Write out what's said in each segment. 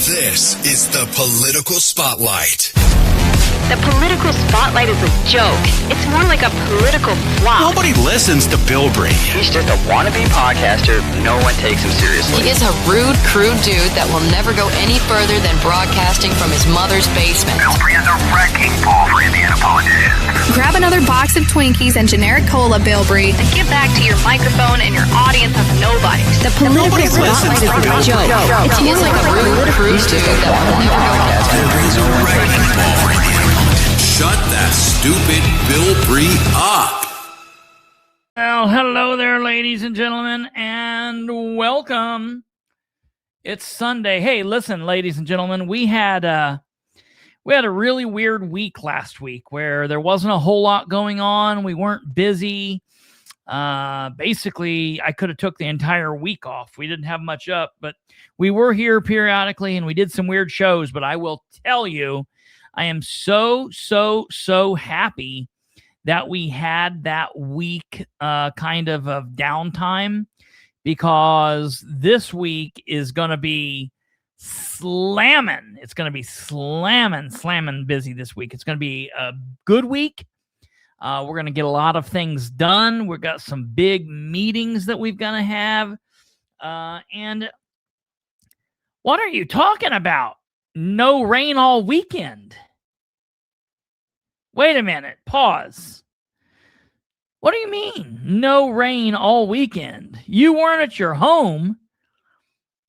This is the Political Spotlight. The Political Spotlight is a joke. It's more like a political flop. Nobody listens to Bilbrey. He's just a wannabe podcaster. No one takes him seriously. He is a rude, crude dude that will never go any further than broadcasting from his mother's basement. Bilbrey is a wrecking ball for Indiana politicians. Grab another box of Twinkies and generic cola, Bilbrey, And give back to your microphone and your audience of nobodies. The Political Spotlight is a joke. He is like a rude, crude dude that will never go Bilbrey's a wrecking ball for Indiana politics. Shut that stupid Bilbrey up. Well, hello there, ladies and gentlemen, and welcome. It's Sunday. Hey, listen, ladies and gentlemen, we had a really weird week last week where there wasn't a whole lot going on. We weren't busy. Basically, I could have took the entire week off. We didn't have much up, but we were here periodically, and we did some weird shows. But I will tell you, I am so happy that we had that week kind of downtime, because this week is going to be slamming. It's going to be slamming busy this week. It's going to be a good week. We're going to get a lot of things done. We've got some big meetings that we've got to have. And what are you talking about? No rain all weekend. Wait a minute. Pause. What do you mean? No rain all weekend? You weren't at your home.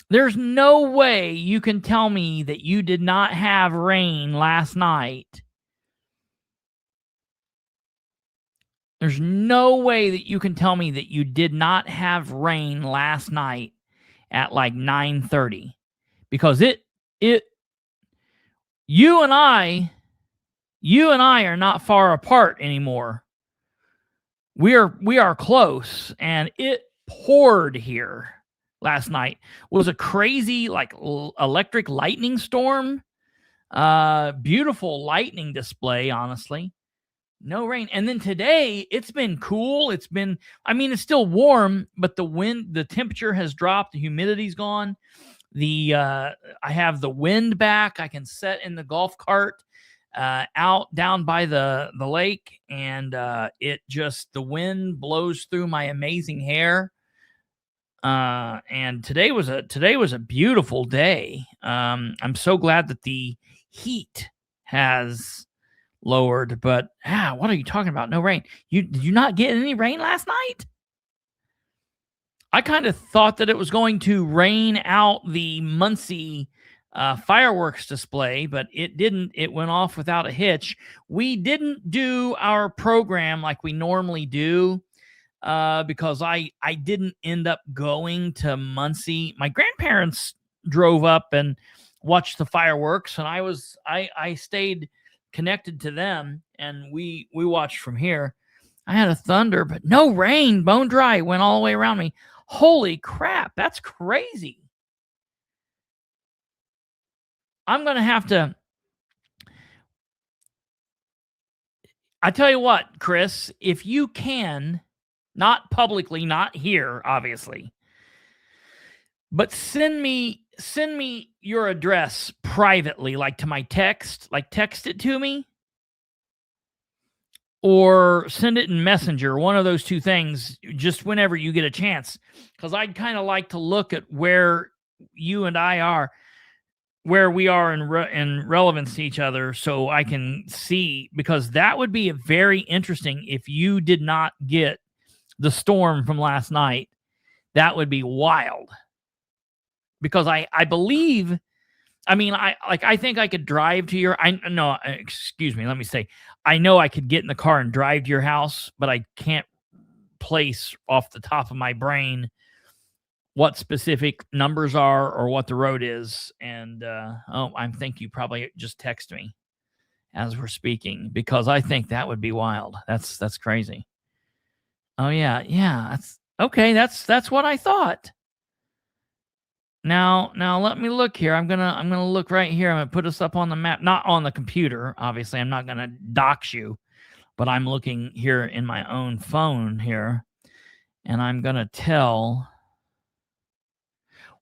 There's no way you can tell me that you did not have rain last night. There's no way that you can tell me that you did not have rain last night at like 9:30, because you and I are not far apart anymore. We are close, and it poured here last night. It was a crazy electric lightning storm. Beautiful lightning display, honestly. No rain. And then today, it's been cool. It's still warm, but the temperature has dropped. The humidity's gone. I have the wind back. I can set in the golf cart out down by the lake, and the wind blows through my amazing hair. And today was a beautiful day. I'm so glad that the heat has lowered, but what are you talking about? No rain. Did you not get any rain last night? I kind of thought that it was going to rain out the Muncie fireworks display, but it didn't. It went off without a hitch. We didn't do our program like we normally do because I didn't end up going to Muncie. My grandparents drove up and watched the fireworks, and I stayed connected to them, and we watched from here. I had a thunder, but no rain. Bone dry. It went all the way around me. Holy crap, that's crazy. I'm going to have to... I tell you what, Chris, if you can, not publicly, not here, obviously, but send me your address privately, like to my text, text it to me, or send it in Messenger, one of those two things, just whenever you get a chance, because I'd kind of like to look at where you and I are, where we are in relevance to each other, so I can see, because that would be very interesting if you did not get the storm from last night. That would be wild. Because I believe, I think I could drive to your, excuse me, let me say, I know I could get in the car and drive to your house, but I can't place off the top of my brain what specific numbers are or what the road is. And, I think you probably just text me as we're speaking, because I think that would be wild. That's crazy. Oh yeah. That's okay. That's what I thought. Now let me look here. I'm gonna look right here. I'm gonna put us up on the map, not on the computer. Obviously, I'm not gonna dox you, but I'm looking here in my own phone here, and I'm gonna tell.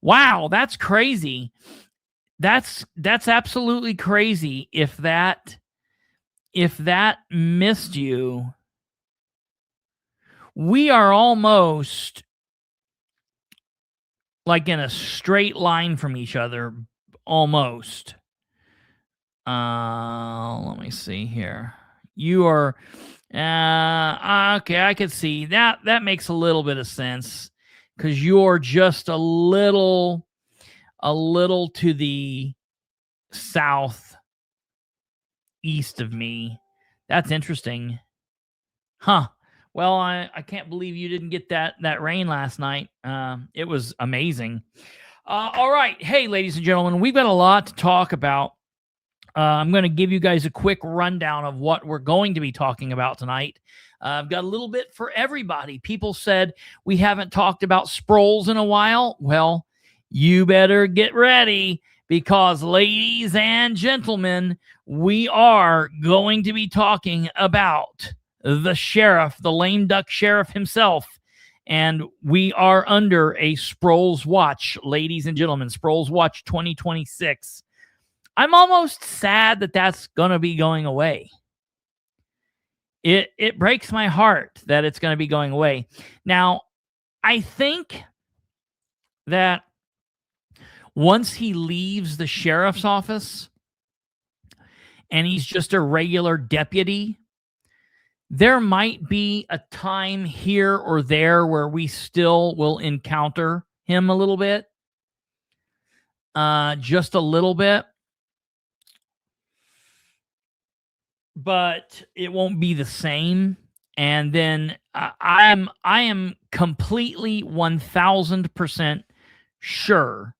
Wow, that's crazy. that's absolutely crazy. If that missed you, we are almost like in a straight line from each other, almost. Let me see here. You are okay. I could see that. That makes a little bit of sense because you're just a little to the south east of me. That's interesting, huh? Well, I can't believe you didn't get that rain last night. It was amazing. All right, hey, ladies and gentlemen, we've got a lot to talk about. I'm going to give you guys a quick rundown of what we're going to be talking about tonight. I've got a little bit for everybody. People said we haven't talked about Sproles in a while. Well, you better get ready because, ladies and gentlemen, we are going to be talking about the sheriff, the lame duck sheriff himself. And we are under a Sproles watch, ladies and gentlemen, Sproles watch 2026. I'm almost sad that that's going to be going away. It breaks my heart that it's going to be going away. Now, I think that once he leaves the sheriff's office and he's just a regular deputy, there might be a time here or there where we still will encounter him a little bit. Just a little bit. But it won't be the same. And then I am completely 1000% sure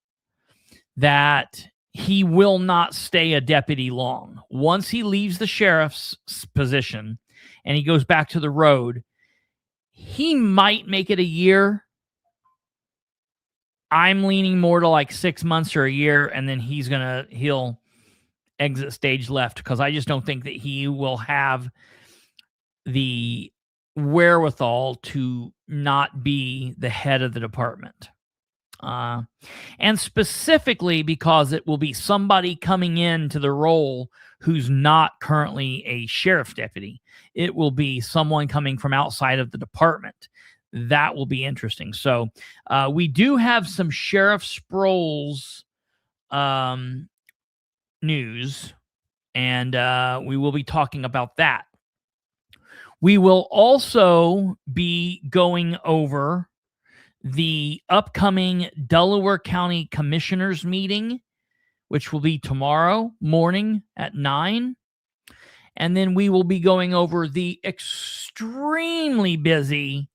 that he will not stay a deputy long. Once he leaves the sheriff's position and he goes back to the road, he might make it a year. I'm leaning more to like 6 months or a year, and then he'll exit stage left because I just don't think that he will have the wherewithal to not be the head of the department. And specifically because it will be somebody coming into the role who's not currently a sheriff deputy. It will be someone coming from outside of the department. That will be interesting. So we do have some Sheriff Sproles news, and we will be talking about that. We will also be going over the upcoming Delaware County Commissioners meeting, which will be tomorrow morning at 9. And then we will be going over the extremely busy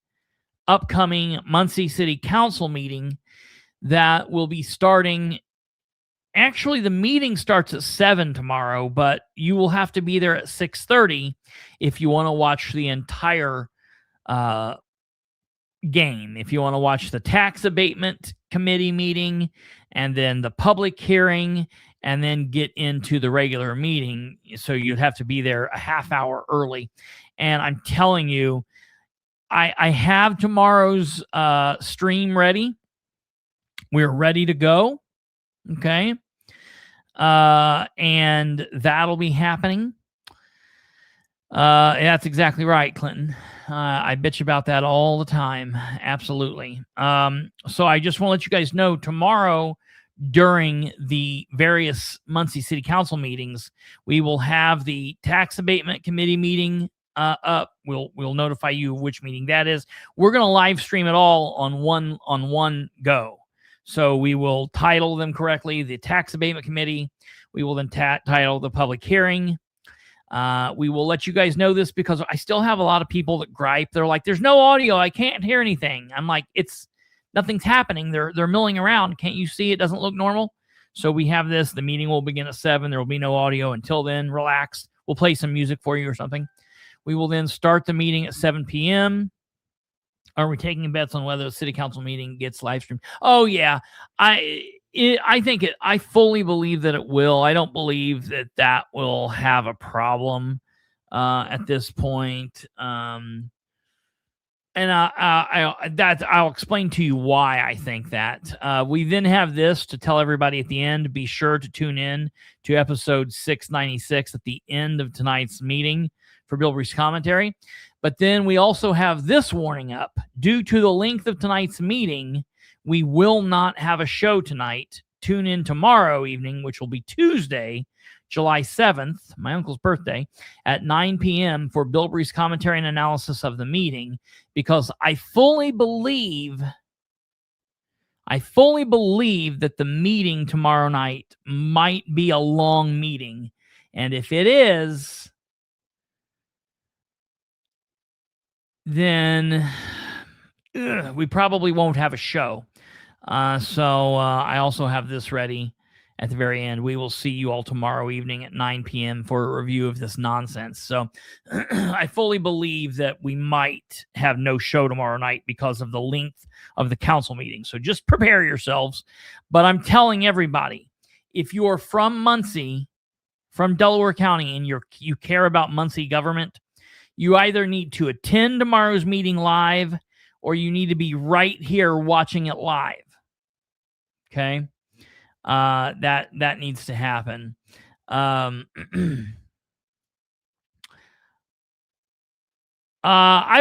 upcoming Muncie City Council meeting that will be starting. Actually, the meeting starts at 7 tomorrow, but you will have to be there at 6:30 if you want to watch the entire game. If you want to watch the tax abatement committee meeting and then the public hearing and then get into the regular meeting. So you'd have to be there a half hour early. And I'm telling you, I have tomorrow's stream ready. We're ready to go. Okay. And that'll be happening. That's exactly right, Clinton. I bitch about that all the time. Absolutely. So I just want to let you guys know tomorrow during the various Muncie City Council meetings, we will have the tax abatement committee meeting up. We'll notify you which meeting that is. We're going to live stream it all on one go. So we will title them correctly, the tax abatement committee. We will then title the public hearing. We will let you guys know this because I still have a lot of people that gripe. They're like, there's no audio. I can't hear anything. I'm like, nothing's happening. They're milling around. Can't you see it doesn't look normal? So we have this. The meeting will begin at 7. There will be no audio until then. Relax. We'll play some music for you or something. We will then start the meeting at 7 p.m. Are we taking bets on whether the city council meeting gets live streamed? Oh, yeah. I fully believe that it will. I don't believe that will have a problem at this point. And I'll explain to you why I think that. We then have this to tell everybody at the end. Be sure to tune in to episode 696 at the end of tonight's meeting for Bilbrey's commentary. But then we also have this warning up. Due to the length of tonight's meeting, we will not have a show tonight. Tune in tomorrow evening, which will be Tuesday, July 7th, my uncle's birthday, at 9 p.m. for Bilbrey's commentary and analysis of the meeting, because I fully believe that the meeting tomorrow night might be a long meeting. And if it is, then we probably won't have a show. So I also have this ready at the very end. We will see you all tomorrow evening at 9 p.m. for a review of this nonsense. So I fully believe that we might have no show tomorrow night because of the length of the council meeting. So just prepare yourselves. But I'm telling everybody, if you're from Muncie, from Delaware County, and you care about Muncie government, you either need to attend tomorrow's meeting live or you need to be right here watching it live. Okay? That needs to happen. I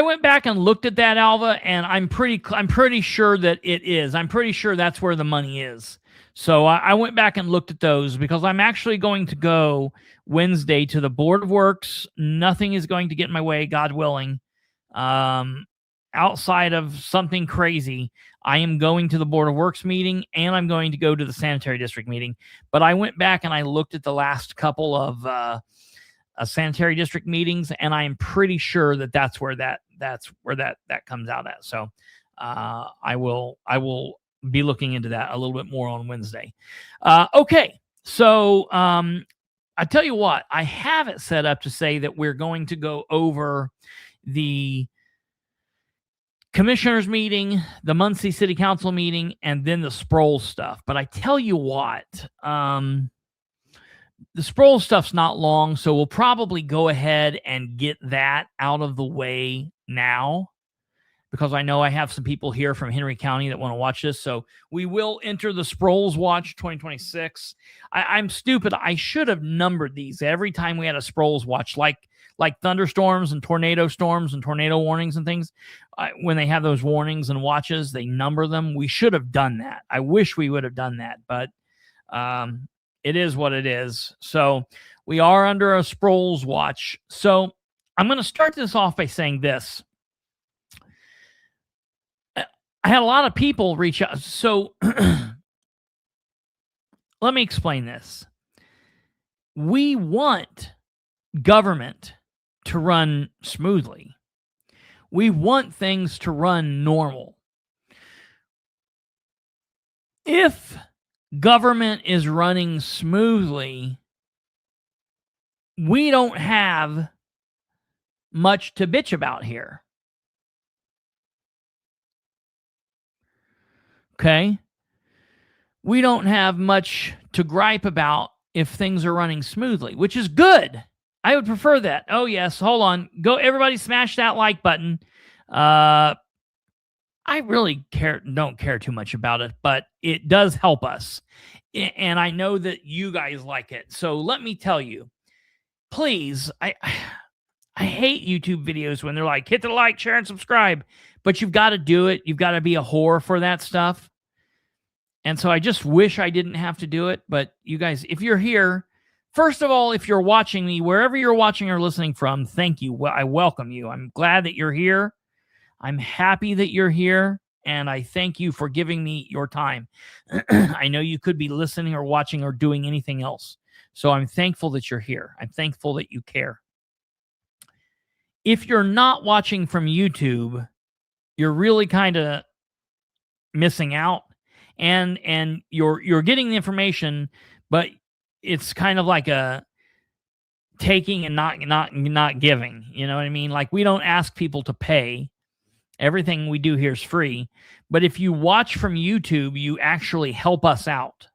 went back and looked at that, Alva, and I'm pretty sure that it is. I'm pretty sure that's where the money is. So I went back and looked at those because I'm actually going to go Wednesday to the Board of Works. Nothing is going to get in my way, God willing. Outside of something crazy, I am going to the Board of Works meeting and I'm going to go to the Sanitary District meeting. But I went back and I looked at the last couple of Sanitary District meetings, and I am pretty sure that that's where that comes out at. So I will be looking into that a little bit more on Wednesday. Okay, so I tell you what, I have it set up to say that we're going to go over the Commissioners meeting, the Muncie City Council meeting, and then the Sproul stuff. But I tell you what, the Sproul stuff's not long, so we'll probably go ahead and get that out of the way now, because I know I have some people here from Henry County that want to watch this. So we will enter the Sproul's Watch 2026. I'm stupid. I should have numbered these every time we had a Sproul's Watch, like thunderstorms and tornado storms and tornado warnings and things. When they have those warnings and watches, they number them. We should have done that. I wish we would have done that, but it is what it is. So we are under a Sproul's Watch. So I'm going to start this off by saying this. I had a lot of people reach out. So let me explain this. We want government to run smoothly. We want things to run normal. If government is running smoothly, we don't have much to bitch about here. Okay? We don't have much to gripe about if things are running smoothly, which is good. I would prefer that. Oh, yes. Hold on. Go, everybody smash that like button. I really don't care too much about it, but it does help us. And I know that you guys like it. So let me tell you, please, I hate YouTube videos when they're like, hit the like, share, and subscribe. But you've got to do it. You've got to be a whore for that stuff. And so I just wish I didn't have to do it. But you guys, if you're here, first of all, if you're watching me, wherever you're watching or listening from, thank you. I welcome you. I'm glad that you're here. I'm happy that you're here. And I thank you for giving me your time. I know you could be listening or watching or doing anything else. So I'm thankful that you're here. I'm thankful that you care. If you're not watching from YouTube, you're really kind of missing out. And you're getting the information, but it's kind of like a taking and not giving. You know what I mean? Like, we don't ask people to pay. Everything we do here is free. But if you watch from YouTube, you actually help us out.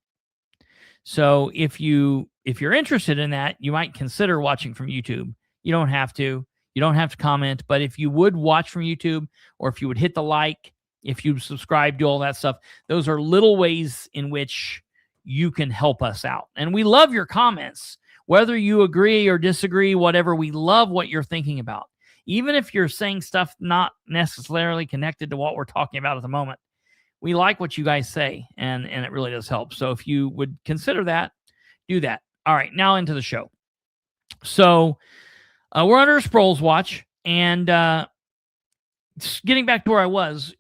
So if you're interested in that, you might consider watching from YouTube. You don't have to. You You don't have to comment, but if you would watch from YouTube, or if you would hit the like, if you subscribe, do all that stuff, those are little ways in which you can help us out. And we love your comments, whether you agree or disagree, whatever. We love what you're thinking about. Even if you're saying stuff not necessarily connected to what we're talking about at the moment, we like what you guys say, and it really does help. So if you would consider that, do that. All right, now into the show. So we're under a Sproles watch, and getting back to where I was,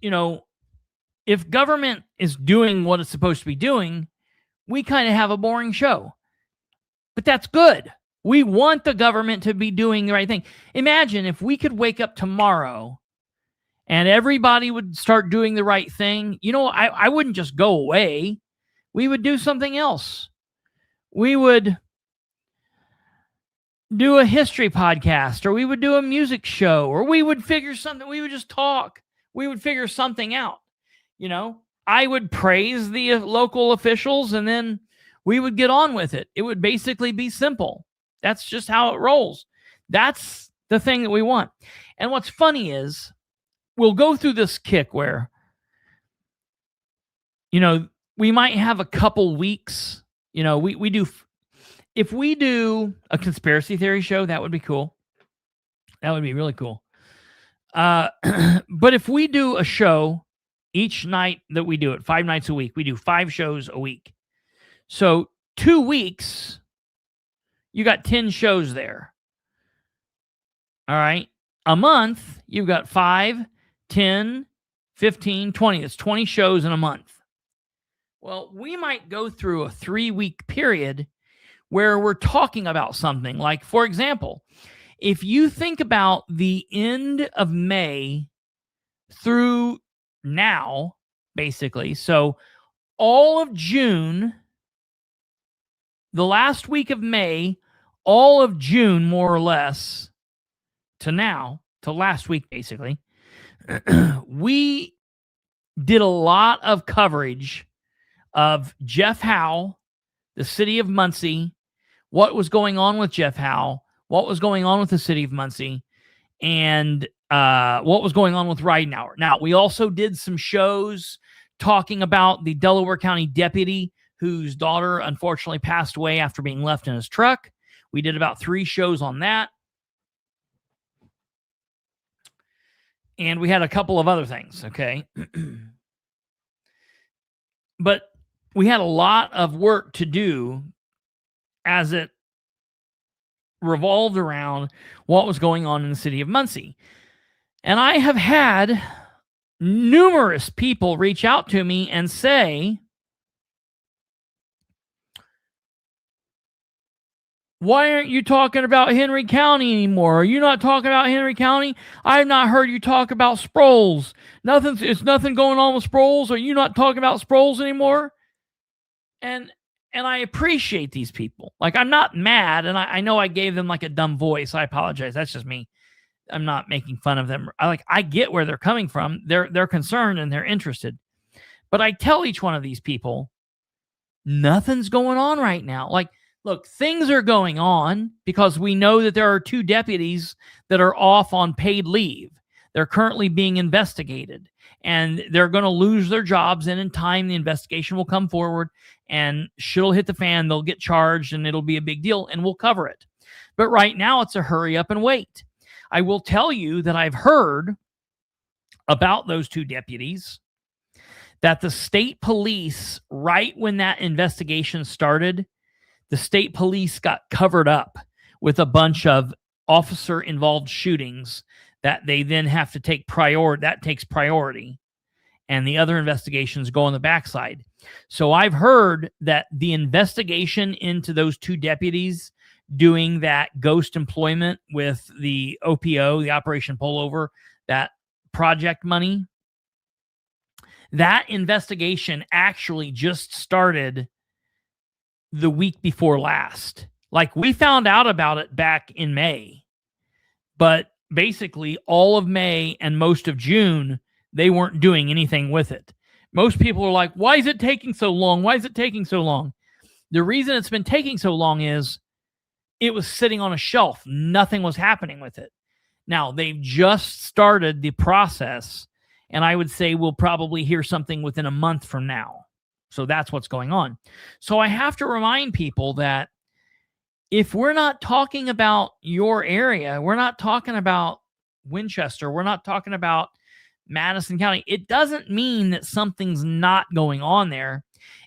if government is doing what it's supposed to be doing, we kind of have a boring show. But that's good. We want the government to be doing the right thing. Imagine if we could wake up tomorrow and everybody would start doing the right thing. I wouldn't just go away. We would do something else. We would do a history podcast, or we would do a music show, or we would figure something. We would just talk. We would figure something out. I would praise the local officials, and then we would get on with it. It would basically be simple. That's just how it rolls. That's the thing that we want. And what's funny is we'll go through this kick where, we might have a couple weeks, we do. If we do a conspiracy theory show, that would be cool. That would be really cool. But if we do a show each night that we do it, 5 nights a week, we do 5 shows a week. So 2 weeks, you got 10 shows there. All right. A month, you've got 5, 10, 15, 20. It's 20 shows in a month. Well, we might go through a 3-week period where we're talking about something. Like, for example, if you think about the end of May through now, basically, so all of June, the last week of May, all of June, more or less, to now, to last week, basically, we did a lot of coverage of Jeff Howe, the city of Muncie, what was going on with Jeff Howe, what was going on with the city of Muncie, and what was going on with Ridenhour. Now, we also did some shows talking about the Delaware County deputy whose daughter unfortunately passed away after being left in his truck. We did about 3 shows on that. And we had a couple of other things, okay? But we had a lot of work to do as it revolved around what was going on in the city of Muncie. And I have had numerous people reach out to me and say, why aren't you talking about Henry County anymore? Are you not talking about Henry County? I have not heard you talk about Sproles. It's nothing going on with Sproles. Are you not talking about Sproles anymore? And I appreciate these people. Like, I'm not mad, and I know I gave them like a dumb voice. I apologize. That's just me. I'm not making fun of them. I get where they're coming from. They're concerned and they're interested. But I tell each one of these people, nothing's going on right now. Like, look, things are going on because we know that there are 2 deputies that are off on paid leave. They're currently being investigated, and they're going to lose their jobs. And in time, the investigation will come forward, and shit'll hit the fan. They'll get charged, and it'll be a big deal, and we'll cover it. But right now, it's a hurry up and wait. I will tell you that I've heard about those 2 deputies, that the state police, right when that investigation started, the state police got covered up with a bunch of officer-involved shootings that they then have to take priority. That takes priority. And the other investigations go on the backside. So I've heard that the investigation into those 2 deputies doing that ghost employment with the OPO, the Operation Pullover, that project money, that investigation actually just started the week before last. Like, we found out about it back in May, but basically all of May and most of June, they weren't doing anything with it. Most people are like, why is it taking so long? Why is it taking so long? The reason it's been taking so long is it was sitting on a shelf. Nothing was happening with it. Now, they've just started the process, and I would say we'll probably hear something within a month from now. So that's what's going on. So I have to remind people that if we're not talking about your area, we're not talking about Winchester, we're not talking about Madison County, it doesn't mean that something's not going on there.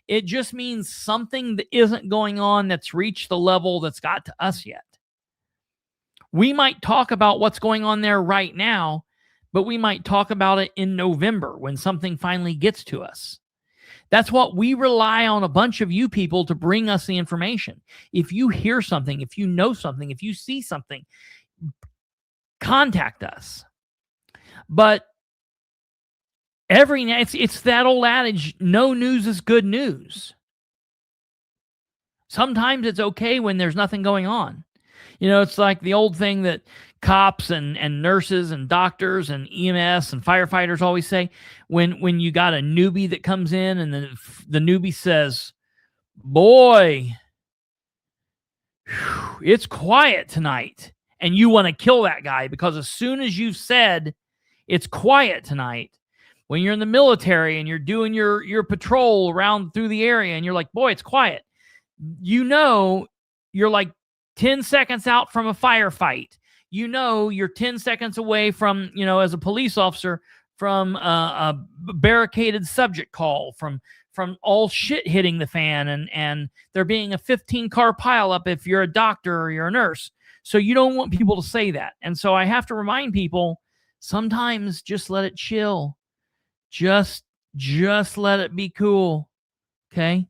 It just means something that isn't going on that's reached the level that's got to us yet. We might talk about what's going on there right now, but we might talk about it in November when something finally gets to us. That's what we rely on, a bunch of you people to bring us the information. If you hear something, if you know something, if you see something, contact us. But it's that old adage, no news is good news. Sometimes it's okay when there's nothing going on. You know, it's like the old thing that cops and nurses and doctors and EMS and firefighters always say when you got a newbie that comes in and the newbie says, boy, it's quiet tonight. And you want to kill that guy because as soon as you've said it's quiet tonight, when you're in the military and you're doing your patrol around through the area and you're like, boy, it's quiet. You know, you're like 10 seconds out from a firefight. You know, you're 10 seconds away from, you know, as a police officer, from a barricaded subject call, from all shit hitting the fan and there being a 15-car pileup if you're a doctor or you're a nurse. So you don't want people to say that. And so I have to remind people, sometimes just let it chill. Just let it be cool. Okay?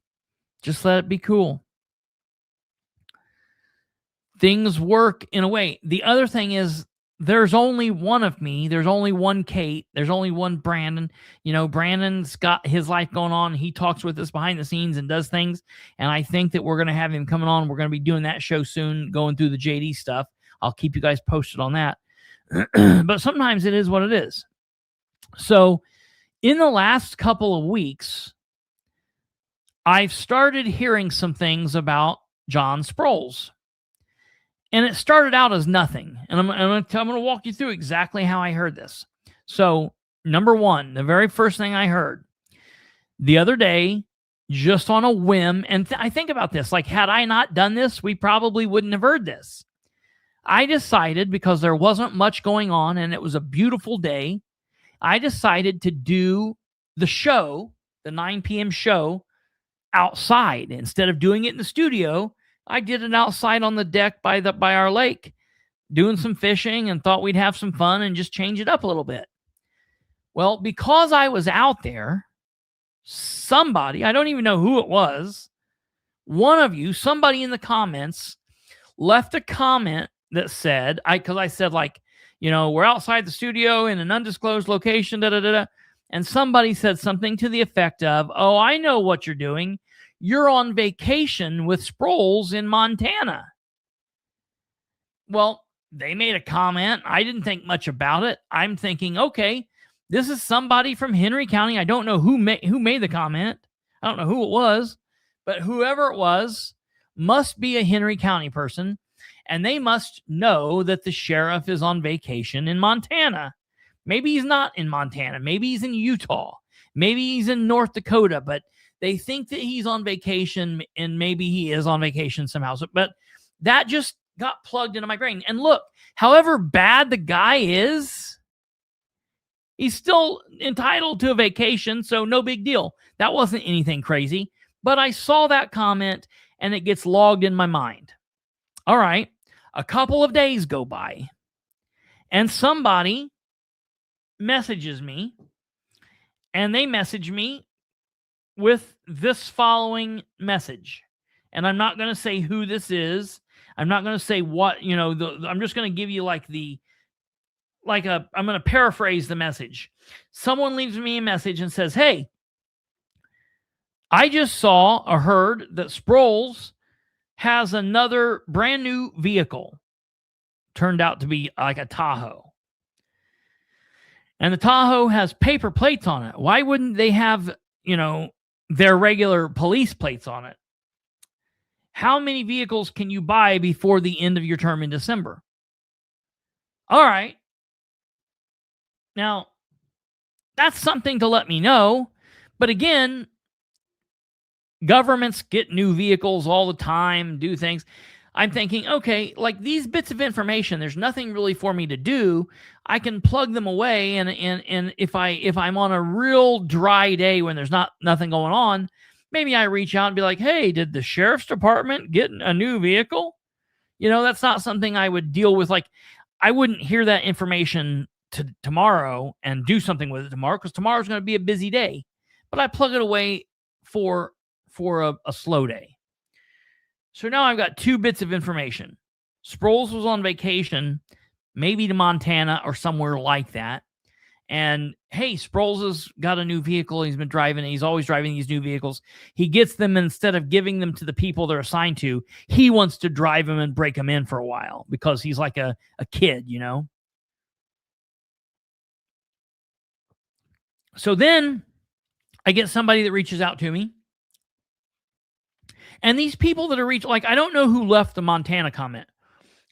Just let it be cool. Things work in a way. The other thing is there's only one of me. There's only one Kate. There's only one Brandon. You know, Brandon's got his life going on. He talks with us behind the scenes and does things. And I think that we're going to have him coming on. We're going to be doing that show soon, going through the JD stuff. I'll keep you guys posted on that. But sometimes it is what it is. So in the last couple of weeks, I've started hearing some things about John Sproles. And it started out as nothing. And I'm going to walk you through exactly how I heard this. So, number one, the very first thing I heard the other day, just on a whim, and I think about this, like, had I not done this, we probably wouldn't have heard this. I decided, because there wasn't much going on and it was a beautiful day, I decided to do the show, the 9 p.m. show, outside. Instead of doing it in the studio, I did it outside on the deck by our lake, doing some fishing, and thought we'd have some fun and just change it up a little bit. Well, because I was out there, somebody, I don't even know who it was, one of you, somebody in the comments, left a comment that said, because I said, like, you know, we're outside the studio in an undisclosed location, and somebody said something to the effect of, oh, I know what you're doing. You're on vacation with Sproles in Montana. Well, they made a comment. I didn't think much about it. I'm thinking, okay, this is somebody from Henry County. I don't know who made the comment. I don't know who it was, but whoever it was must be a Henry County person, and they must know that the sheriff is on vacation in Montana. Maybe he's not in Montana. Maybe he's in Utah. Maybe he's in North Dakota, but they think that he's on vacation, and maybe he is on vacation somehow. But that just got plugged into my brain. And look, however bad the guy is, he's still entitled to a vacation, so no big deal. That wasn't anything crazy. But I saw that comment, and it gets logged in my mind. All right, a couple of days go by, and somebody messages me, and they message me with this following message. And I'm not going to say who this is. I'm not going to say what, you know, I'm just going to give you I'm going to paraphrase the message. Someone leaves me a message and says, hey, I just saw or heard that Sproles has another brand new vehicle. Turned out to be like a Tahoe. And the Tahoe has paper plates on it. Why wouldn't they have, you know, their regular police plates on it? How many vehicles can you buy before the end of your term in December? All right. Now, that's something to let me know. But again, governments get new vehicles all the time, do things. I'm thinking, okay, like these bits of information, there's nothing really for me to do. I can plug them away, and if I'm on a real dry day when there's nothing going on, maybe I reach out and be like, hey, did the sheriff's department get a new vehicle? That's not something I would deal with. Like, I wouldn't hear that information tomorrow and do something with it tomorrow, because tomorrow's going to be a busy day. But I plug it away for a slow day. So now I've got two bits of information. Sproles was on vacation, maybe to Montana or somewhere like that. And hey, Sproles has got a new vehicle. He's been driving. He's always driving these new vehicles. He gets them, instead of giving them to the people they're assigned to, he wants to drive them and break them in for a while because he's like a kid, So then I get somebody that reaches out to me. And these people that are like, I don't know who left the Montana comment,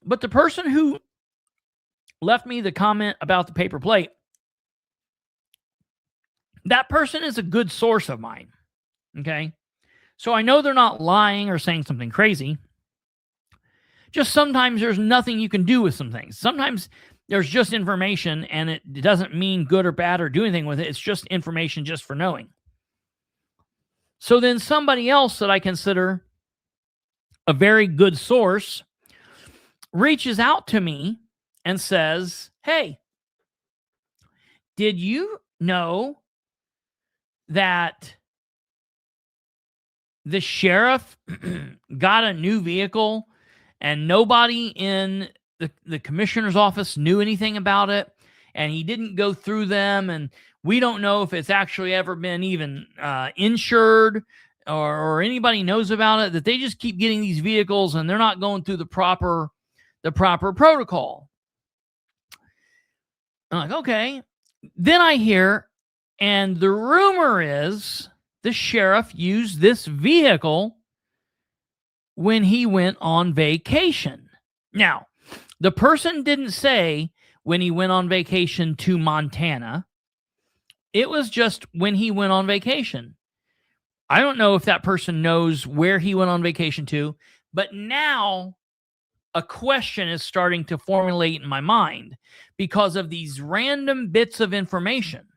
but the person who left me the comment about the paper plate, that person is a good source of mine. Okay. So I know they're not lying or saying something crazy. Just sometimes there's nothing you can do with some things. Sometimes there's just information, and it doesn't mean good or bad or do anything with it. It's just information just for knowing. So then somebody else that I consider a very good source reaches out to me and says, hey, did you know that the sheriff got a new vehicle and nobody in the commissioner's office knew anything about it, and he didn't go through them, and we don't know if it's actually ever been even insured or anybody knows about it, that they just keep getting these vehicles and they're not going through the proper protocol. I'm like, okay. Then I hear, and the rumor is the sheriff used this vehicle when he went on vacation. Now, the person didn't say when he went on vacation to Montana. It was just when he went on vacation. I don't know if that person knows where he went on vacation to, but now a question is starting to formulate in my mind because of these random bits of information.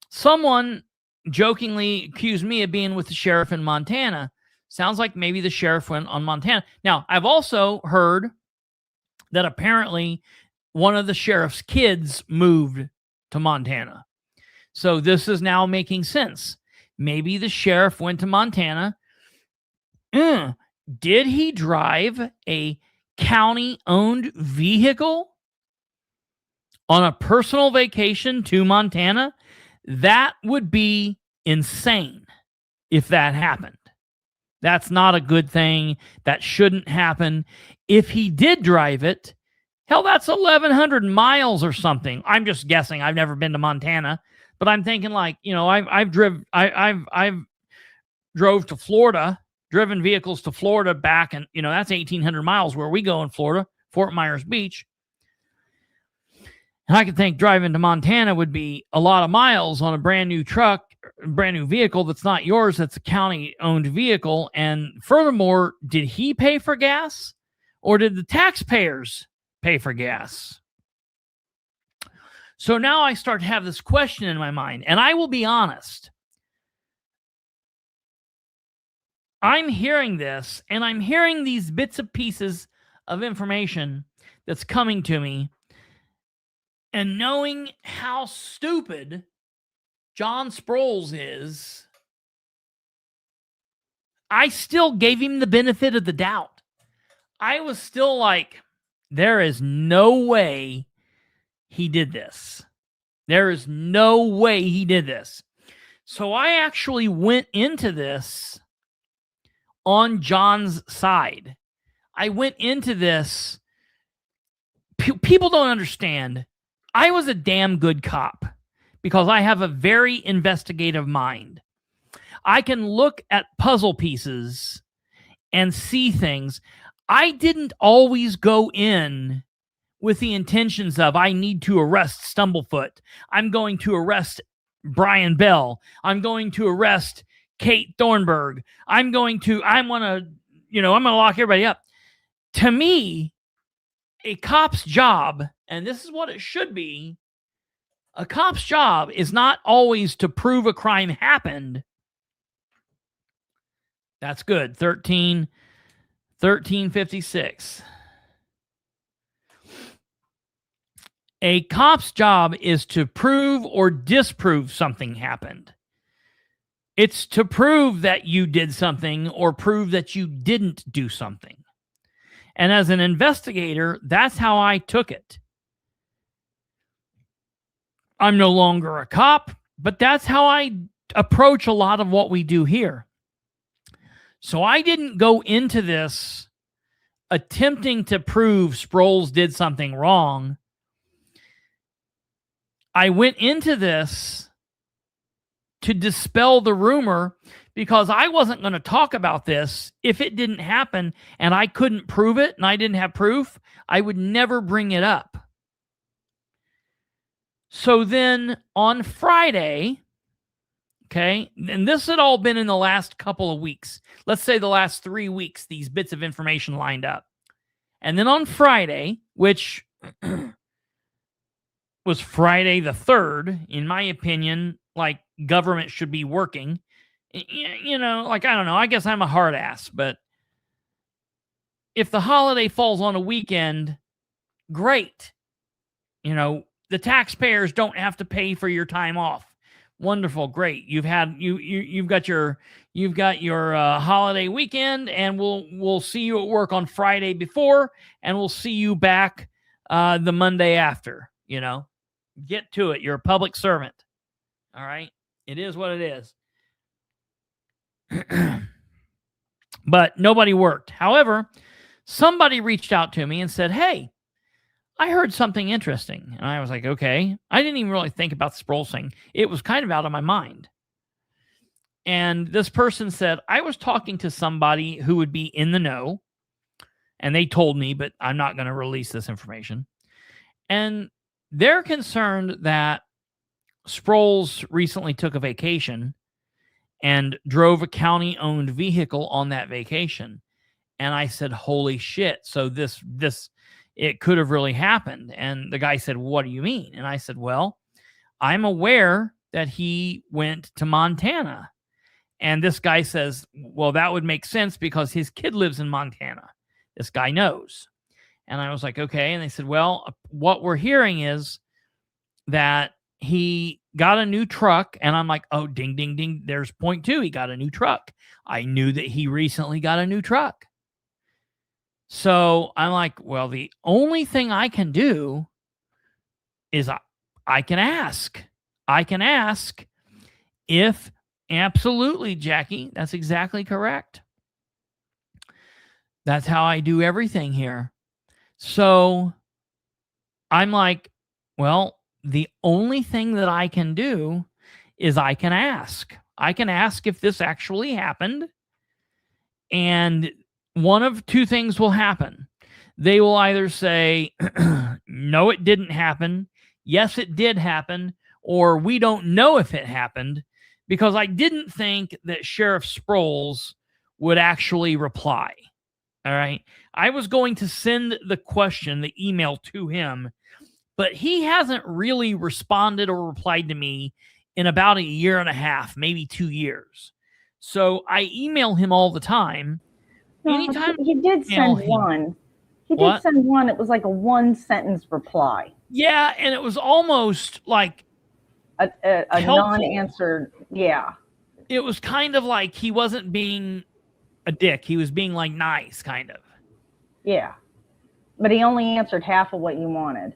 Someone jokingly accused me of being with the sheriff in Montana. Sounds like maybe the sheriff went on Montana. Now, I've also heard that apparently one of the sheriff's kids moved to Montana. So this is now making sense. Maybe the sheriff went to Montana. Did he drive a county-owned vehicle on a personal vacation to Montana? That would be insane if that happened. That's not a good thing. That shouldn't happen. If he did drive it, hell, that's 1,100 miles or something. I'm just guessing. I've never been to Montana, but I'm thinking like, I've drove to Florida, driven vehicles to Florida back, and that's 1,800 miles where we go in Florida, Fort Myers Beach. And I could think driving to Montana would be a lot of miles on a brand new truck, brand new vehicle that's not yours, that's a county-owned vehicle. And furthermore, did he pay for gas, or did the taxpayers pay for gas? So now I start to have this question in my mind, and I will be honest. I'm hearing this, and I'm hearing these bits and pieces of information that's coming to me, and knowing how stupid John Sproles is, I still gave him the benefit of the doubt. I was still like, there is no way he did this. There is no way he did this. So I actually went into this on John's side. I went into this. People don't understand. I was a damn good cop because I have a very investigative mind. I can look at puzzle pieces and see things. I didn't always go in with the intentions of, I need to arrest Stumblefoot. I'm going to arrest Brian Bell. I'm going to arrest Kate Thornburg. I'm going to lock everybody up. To me, a cop's job, and this is what it should be, a cop's job is not always to prove a crime happened. That's good. 1356. A cop's job is to prove or disprove something happened. It's to prove that you did something or prove that you didn't do something. And as an investigator, that's how I took it. I'm no longer a cop, but that's how I approach a lot of what we do here. So I didn't go into this attempting to prove Sproles did something wrong. I went into this to dispel the rumor because I wasn't going to talk about this if it didn't happen and I couldn't prove it and I didn't have proof. I would never bring it up. So then on Friday, okay, and this had all been in the last couple of weeks. Let's say the last 3 weeks, these bits of information lined up. And then on Friday, which was Friday the 3rd, in my opinion, like government should be working. You know, like, I don't know, I guess I'm a hard ass, but if the holiday falls on a weekend, great. You know, the taxpayers don't have to pay for your time off. Wonderful, great. You've got your holiday weekend, and we'll see you at work on Friday before, and we'll see you back the Monday after. You know, get to it. You're a public servant. All right, it is what it is. But nobody worked. However, somebody reached out to me and said, "Hey, I heard something interesting." And I was like, okay. I didn't even really think about the Sproles thing. It was kind of out of my mind. And this person said, I was talking to somebody who would be in the know. And they told me, but I'm not going to release this information. And they're concerned that Sproles recently took a vacation and drove a county-owned vehicle on that vacation. And I said, holy shit. So this it could have really happened. And the guy said, what do you mean? And I said, well, I'm aware that he went to Montana. And this guy says, well, that would make sense because his kid lives in Montana. This guy knows. And I was like, okay. And they said, well, what we're hearing is that he got a new truck. And I'm like, oh, ding, ding, ding. There's point 2. He got a new truck. I knew that he recently got a new truck. So I'm like, well, the only thing I can do is I can ask. I can ask if, absolutely, Jackie, that's exactly correct. That's how I do everything here. So I'm like, well, the only thing that I can do is I can ask. I can ask if this actually happened. And one of two things will happen. They will either say, no, it didn't happen. Yes, it did happen. Or we don't know if it happened, because I didn't think that Sheriff Sproles would actually reply. All right. I was going to send the question, the email to him, but he hasn't really responded or replied to me in about 1.5 years, maybe 2 years. So I email him all the time. No, Anytime he did send one. He did send one. It was like a 1-sentence reply. Yeah, and it was almost like a non-answered. Yeah. It was kind of like he wasn't being a dick. He was being like nice, kind of. Yeah. But he only answered half of what you wanted.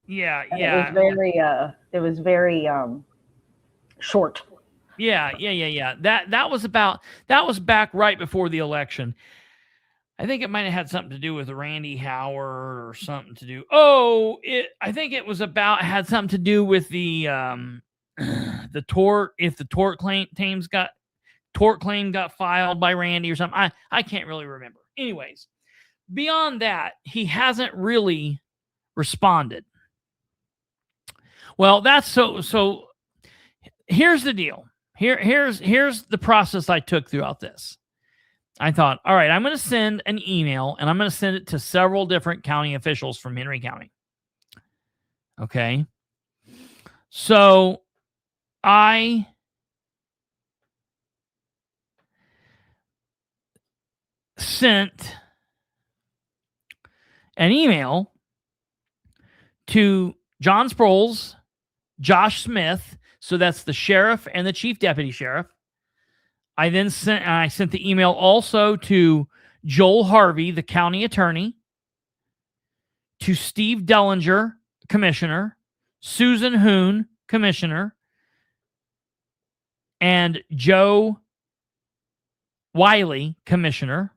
Yeah, and yeah. It was very short. Yeah. That was back right before the election. I think it might have had something to do with Randy Howard or something to do. I think it was had something to do with the tort. If the tort claim got filed by Randy or something. I can't really remember. Anyways, beyond that, he hasn't really responded. Well, that's so here's the deal. Here's the process I took throughout this. I thought, all right, I'm going to send an email, and I'm going to send it to several different county officials from Henry County. Okay. So I sent an email to John Sproles, Josh Smith, so that's the sheriff and the chief deputy sheriff. I sent the email also to Joel Harvey, the county attorney, to Steve Dellinger, commissioner, Susan Hoon, commissioner, and Joe Wiley, commissioner.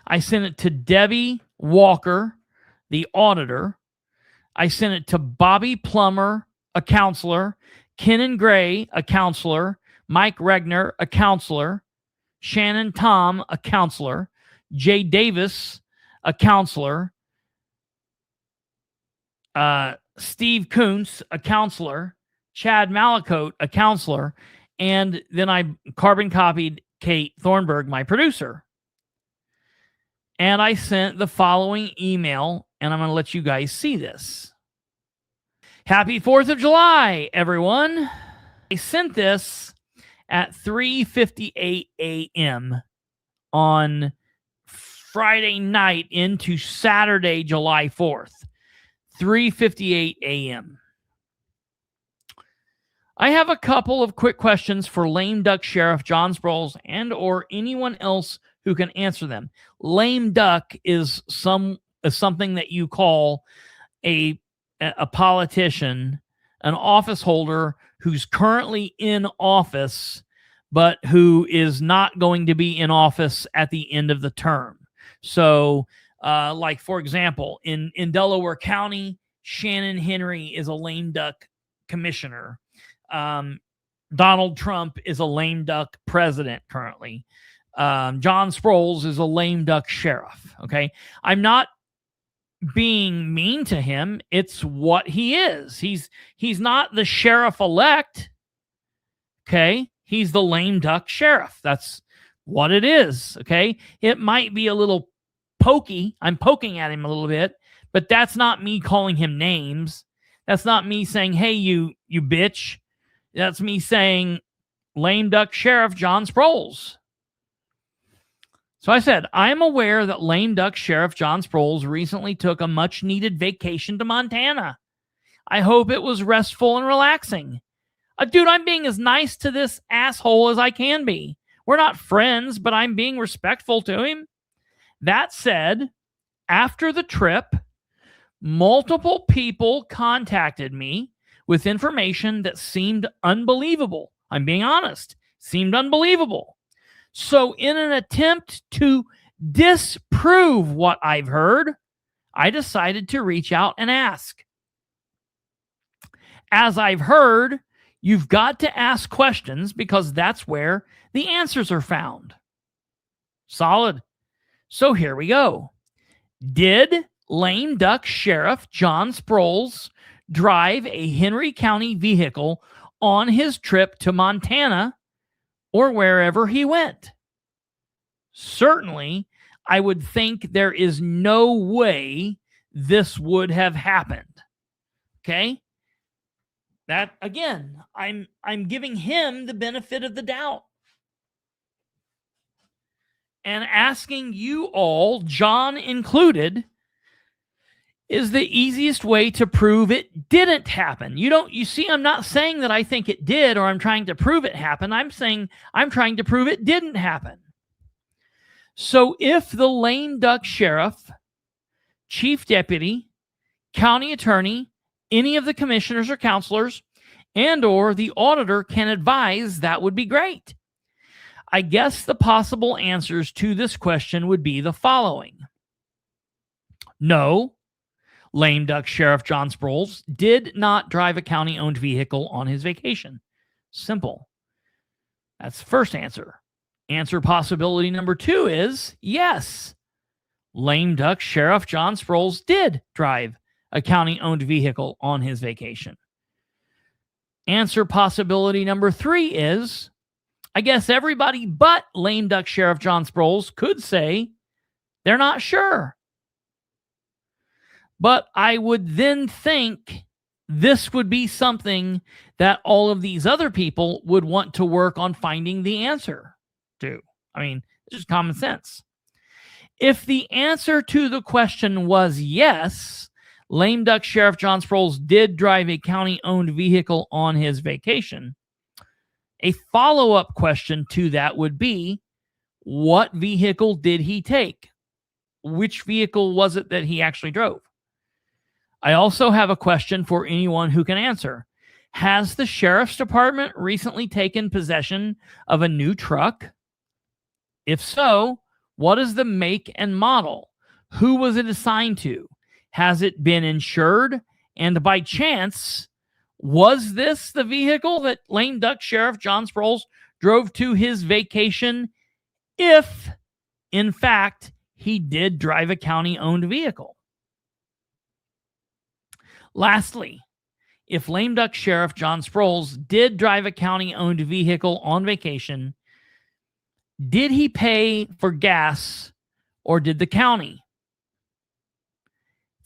I sent it to Debbie Walker, the auditor. I sent it to Bobby Plummer, a counselor, Kenan Gray, a counselor, Mike Regner, a counselor, Shannon Tom, a counselor, Jay Davis, a counselor, Steve Kuntz, a counselor, Chad Malacote, a counselor, and then I carbon copied Kate Thornburg, my producer. And I sent the following email, and I'm going to let you guys see this. Happy 4th of July, everyone. I sent this at 3:58 a.m. on Friday night into Saturday, July 4th. 3:58 a.m. I have a couple of quick questions for Lame Duck Sheriff John Sproles and or anyone else who can answer them. Lame duck is something that you call a politician, an office holder who's currently in office, but who is not going to be in office at the end of the term. So, like, for example, in Delaware County, Shannon Henry is a lame duck commissioner. Donald Trump is a lame duck president currently. John Sproles is a lame duck sheriff. Okay. I'm not being mean to him. It's what he is. He's not the sheriff elect. Okay. He's the lame duck sheriff. That's what it is. Okay. It might be a little pokey. I'm poking at him a little bit, but that's not me calling him names. That's not me saying, hey, you bitch. That's me saying lame duck sheriff John Sproles. So I said, I am aware that lame duck sheriff John Sproles recently took a much needed vacation to Montana. I hope it was restful and relaxing. Dude, I'm being as nice to this asshole as I can be. We're not friends, but I'm being respectful to him. That said, after the trip, multiple people contacted me with information that seemed unbelievable. I'm being honest. Seemed unbelievable. So in an attempt to disprove what I've heard, I decided to reach out and ask. As I've heard, you've got to ask questions because that's where the answers are found. Solid. So here we go. Did lame duck sheriff John Sproles drive a Henry County vehicle on his trip to Montana or wherever he went? Certainly, I would think there is no way this would have happened. Okay? That, again, I'm giving him the benefit of the doubt. And asking you all, John included, is the easiest way to prove it didn't happen. You see, I'm not saying that I think it did or I'm trying to prove it happened. I'm saying I'm trying to prove it didn't happen. So if the lame duck sheriff, chief deputy, county attorney, any of the commissioners or counselors, and or the auditor can advise, that would be great. I guess the possible answers to this question would be the following. No, lame duck sheriff John Sproles did not drive a county-owned vehicle on his vacation. Simple. That's the first answer. Answer possibility number 2 is yes. Lame duck sheriff John Sproles did drive a county-owned vehicle on his vacation? Answer possibility number 3 is, I guess everybody but lame duck Sheriff John Sproles could say they're not sure. But I would then think this would be something that all of these other people would want to work on finding the answer to. I mean, it's just common sense. If the answer to the question was yes, lame duck Sheriff John Sproles did drive a county-owned vehicle on his vacation, a follow-up question to that would be, what vehicle did he take? Which vehicle was it that he actually drove? I also have a question for anyone who can answer. Has the Sheriff's Department recently taken possession of a new truck? If so, what is the make and model? Who was it assigned to? Has it been insured? And by chance, was this the vehicle that lame duck Sheriff John Sproles drove to his vacation if, in fact, he did drive a county-owned vehicle? Lastly, if lame duck Sheriff John Sproles did drive a county-owned vehicle on vacation, did he pay for gas or did the county?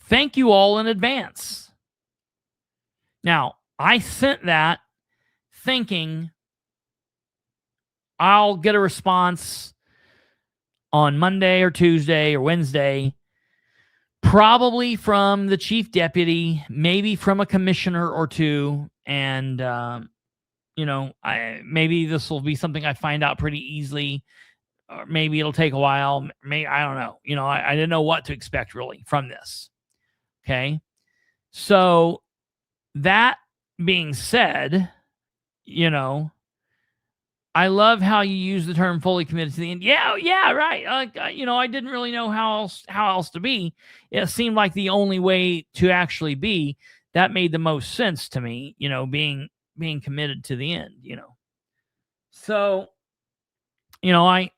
Thank you all in advance. Now, I sent that thinking I'll get a response on Monday or Tuesday or Wednesday, probably from the chief deputy, maybe from a commissioner or two. And, maybe this will be something I find out pretty easily, or maybe it'll take a while. Maybe, I don't know. I didn't know what to expect really from this. Okay. So that being said, I love how you use the term fully committed to the end. Yeah, right. I didn't really know how else to be. It seemed like the only way to actually be. That made the most sense to me, being committed to the end, So, I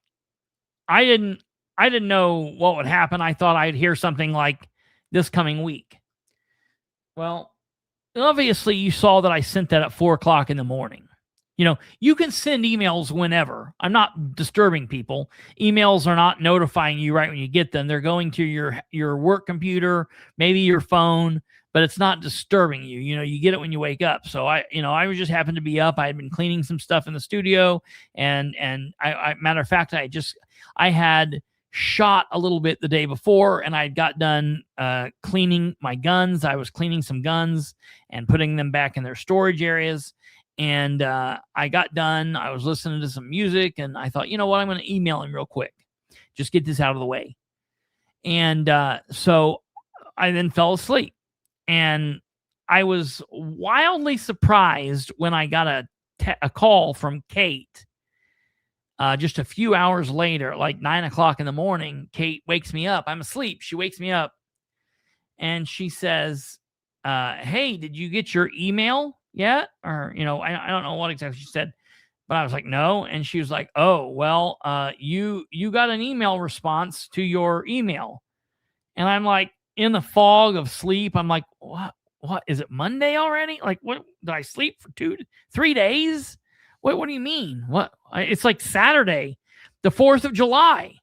didn't know what would happen. I thought I'd hear something like this coming week. Well, obviously you saw that I sent that at 4:00 in the morning. You can send emails whenever. I'm not disturbing people. Emails are not notifying you right when you get them. They're going to your work computer, maybe your phone, but it's not disturbing you. You get it when you wake up. So I was just happened to be up. I had been cleaning some stuff in the studio, and I matter of fact, I had shot a little bit the day before, and I got done cleaning my guns. I was cleaning some guns and putting them back in their storage areas. And I got done. I was listening to some music, and I thought, you know what? I'm going to email him real quick. Just get this out of the way. And so I then fell asleep. And I was wildly surprised when I got a call from Kate just a few hours later, like 9:00 in the morning. Kate wakes me up. I'm asleep. She wakes me up, and she says, hey, did you get your email yet? Or, I don't know what exactly she said, but I was like, no. And she was like, oh, well, you got an email response to your email. And I'm like, in the fog of sleep, I'm like, what is it, Monday already? Like, what, did I sleep for 3 days? What do you mean? What? It's like Saturday, the 4th of July.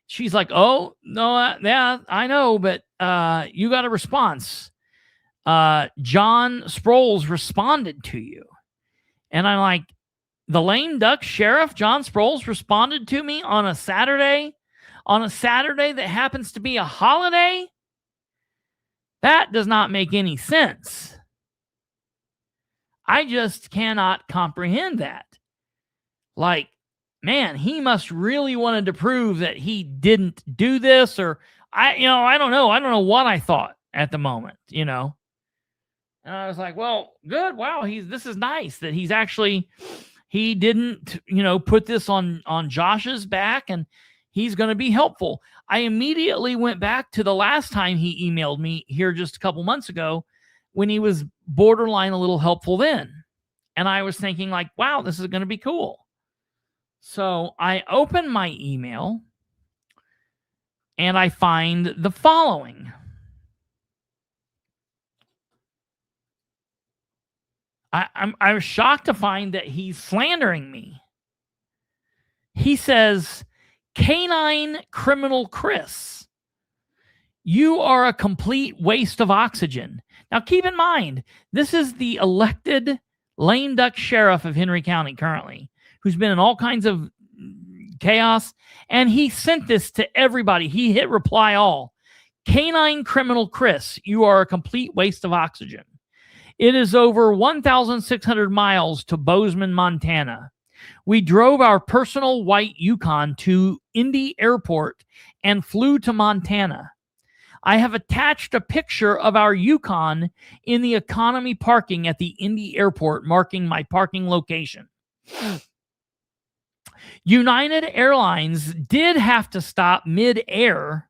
She's like, oh, no, yeah, I know, but you got a response. John Sproles responded to you. And I'm like, the lame duck Sheriff John Sproles responded to me on a Saturday that happens to be a holiday? That does not make any sense. I just cannot comprehend that. Like, man, he must really wanted to prove that he didn't do this, or I don't know. I don't know what I thought at the moment, And I was like, well, good. Wow. This is nice that he didn't, put this on Josh's back, and he's going to be helpful. I immediately went back to the last time he emailed me here just a couple months ago when he was borderline a little helpful then. And I was thinking like, wow, this is going to be cool. So I open my email and I find the following. I was shocked to find that he's slandering me. He says, "Canine criminal Chris, you are a complete waste of oxygen." Now, keep in mind, this is the elected lame duck sheriff of Henry County currently, who's been in all kinds of chaos, and he sent this to everybody. He hit reply all. "Canine criminal Chris, you are a complete waste of oxygen. It is over 1,600 miles to Bozeman, Montana. We drove our personal white Yukon to Indy Airport and flew to Montana. I have attached a picture of our Yukon in the economy parking at the Indy Airport, marking my parking location. United Airlines did have to stop mid-air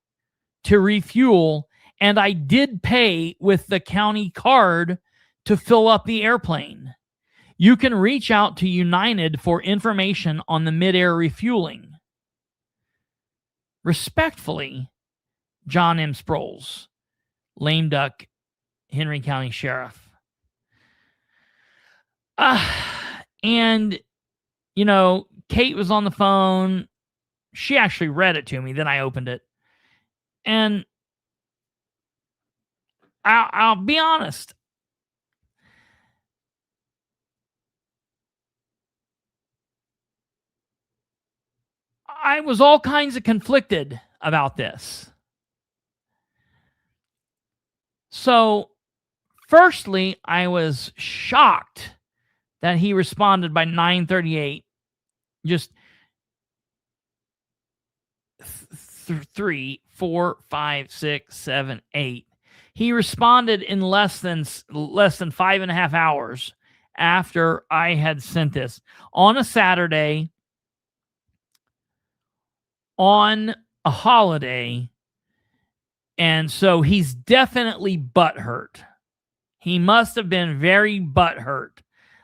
to refuel, and I did pay with the county card to fill up the airplane. You can reach out to United for information on the mid-air refueling. Respectfully, John M. Sproles, lame duck, Henry County Sheriff." And, you know, Kate was on the phone. She actually read it to me. Then I opened it. And I'll be honest. I was all kinds of conflicted about this. So, firstly, I was shocked that he responded by 9:38. Just 3, 4, 5, 6, 7, 8. He responded in less than 5.5 hours after I had sent this on a Saturday, on a holiday. And so he's definitely butthurt. He must have been very butthurt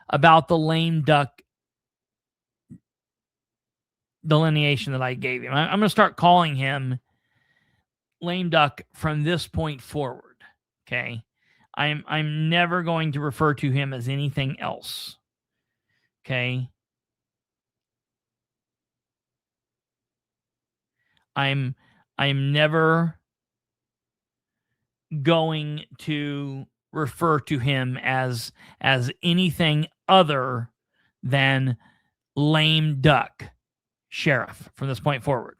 about the lame duck delineation that I gave him. I'm going to start calling him lame duck from this point forward. Okay. I'm never going to refer to him as anything else. Okay. I'm never going to refer to him as anything other than lame duck sheriff from this point forward.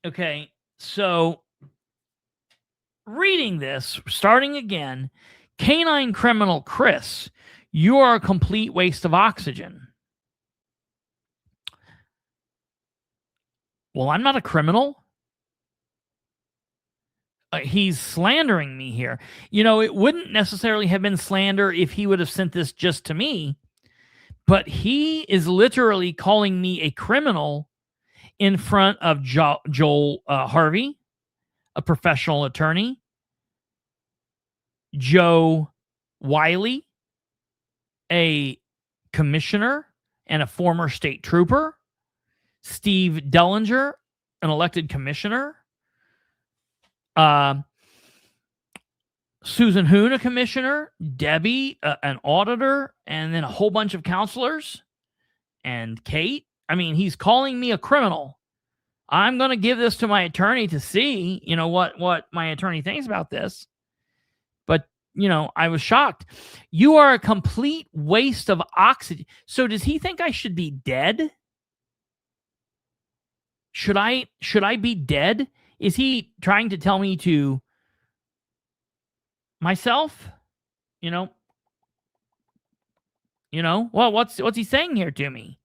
Okay, so reading this, starting again, "Canine criminal Chris, you are a complete waste of oxygen." Well, I'm not a criminal. He's slandering me here. You know, it wouldn't necessarily have been slander if he would have sent this just to me, but he is literally calling me a criminal in front of Joel Harvey, a professional attorney, Joe Wiley, a commissioner and a former state trooper, Steve Dellinger, an elected commissioner, Susan Hoon, a commissioner, Debbie, an auditor, and then a whole bunch of counselors, and Kate. I mean, he's calling me a criminal. I'm going to give this to my attorney to see, you know, what my attorney thinks about this. But, you know, I was shocked. "You are a complete waste of oxygen." So does he think I should be dead? Should I be dead? Is he trying to tell me to myself? You know, well, what's he saying here to me?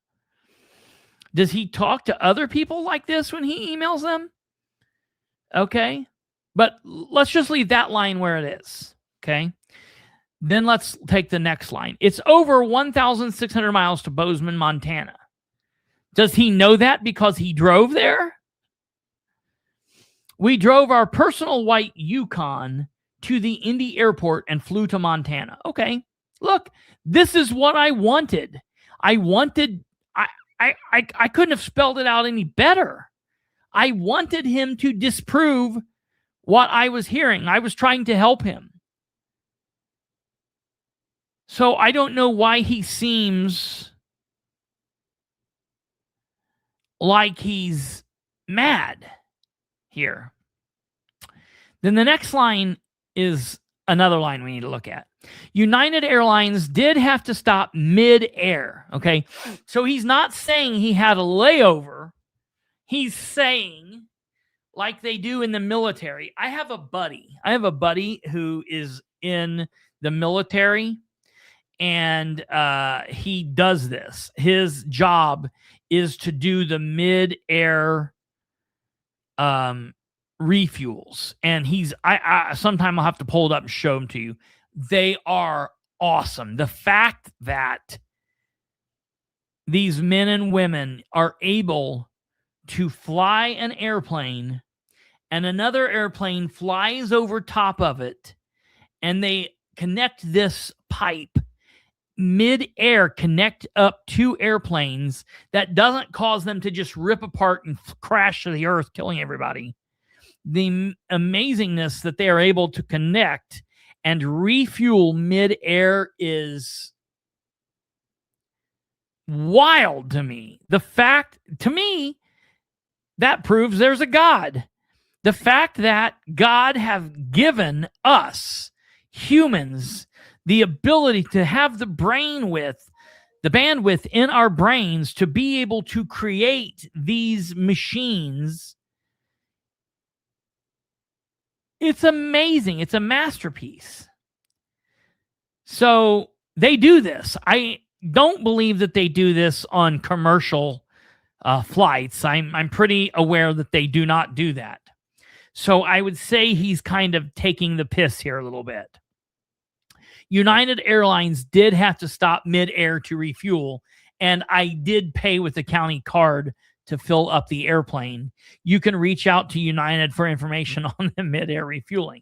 Does he talk to other people like this when he emails them? Okay. But let's just leave that line where it is. Okay. Then let's take the next line. "It's over 1,600 miles to Bozeman, Montana." Does he know that because he drove there? "We drove our personal white Yukon to the Indy Airport and flew to Montana." Okay. Look, this is what I wanted. I couldn't have spelled it out any better. I wanted him to disprove what I was hearing. I was trying to help him. So I don't know why he seems like he's mad here. Then the next line is another line we need to look at. United Airlines did have to stop mid-air. Okay. So he's not saying he had a layover. He's saying, like they do in the military. I have a buddy who is in the military, and he does this. His job is to do the mid-air refuels, and I sometime I'll have to pull it up and show them to you. They are awesome. The fact that these men and women are able to fly an airplane and another airplane flies over top of it, and they connect this pipe mid-air, connect up two airplanes that doesn't cause them to just rip apart and crash to the earth, killing everybody. The amazingness that they are able to connect and refuel mid-air is wild to me. The fact, to me, that proves there's a God. The fact that God have given us, humans, the ability to have the bandwidth in our brains to be able to create these machines. It's amazing. It's a masterpiece. So they do this. I don't believe that they do this on commercial flights. I'm pretty aware that they do not do that. So I would say he's kind of taking the piss here a little bit. United Airlines did have to stop mid-air to refuel, and I did pay with the county card to fill up the airplane. You can reach out to United for information on the mid-air refueling.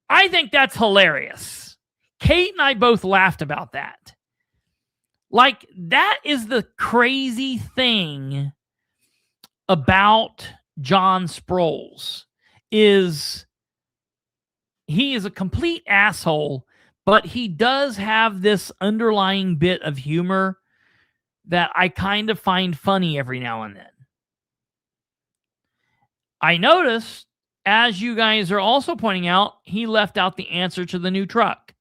I think that's hilarious. Kate and I both laughed about that. Like, that is the crazy thing about John Sproles, is he is a complete asshole, but he does have this underlying bit of humor that I kind of find funny every now and then. I noticed, as you guys are also pointing out, he left out the answer to the new truck.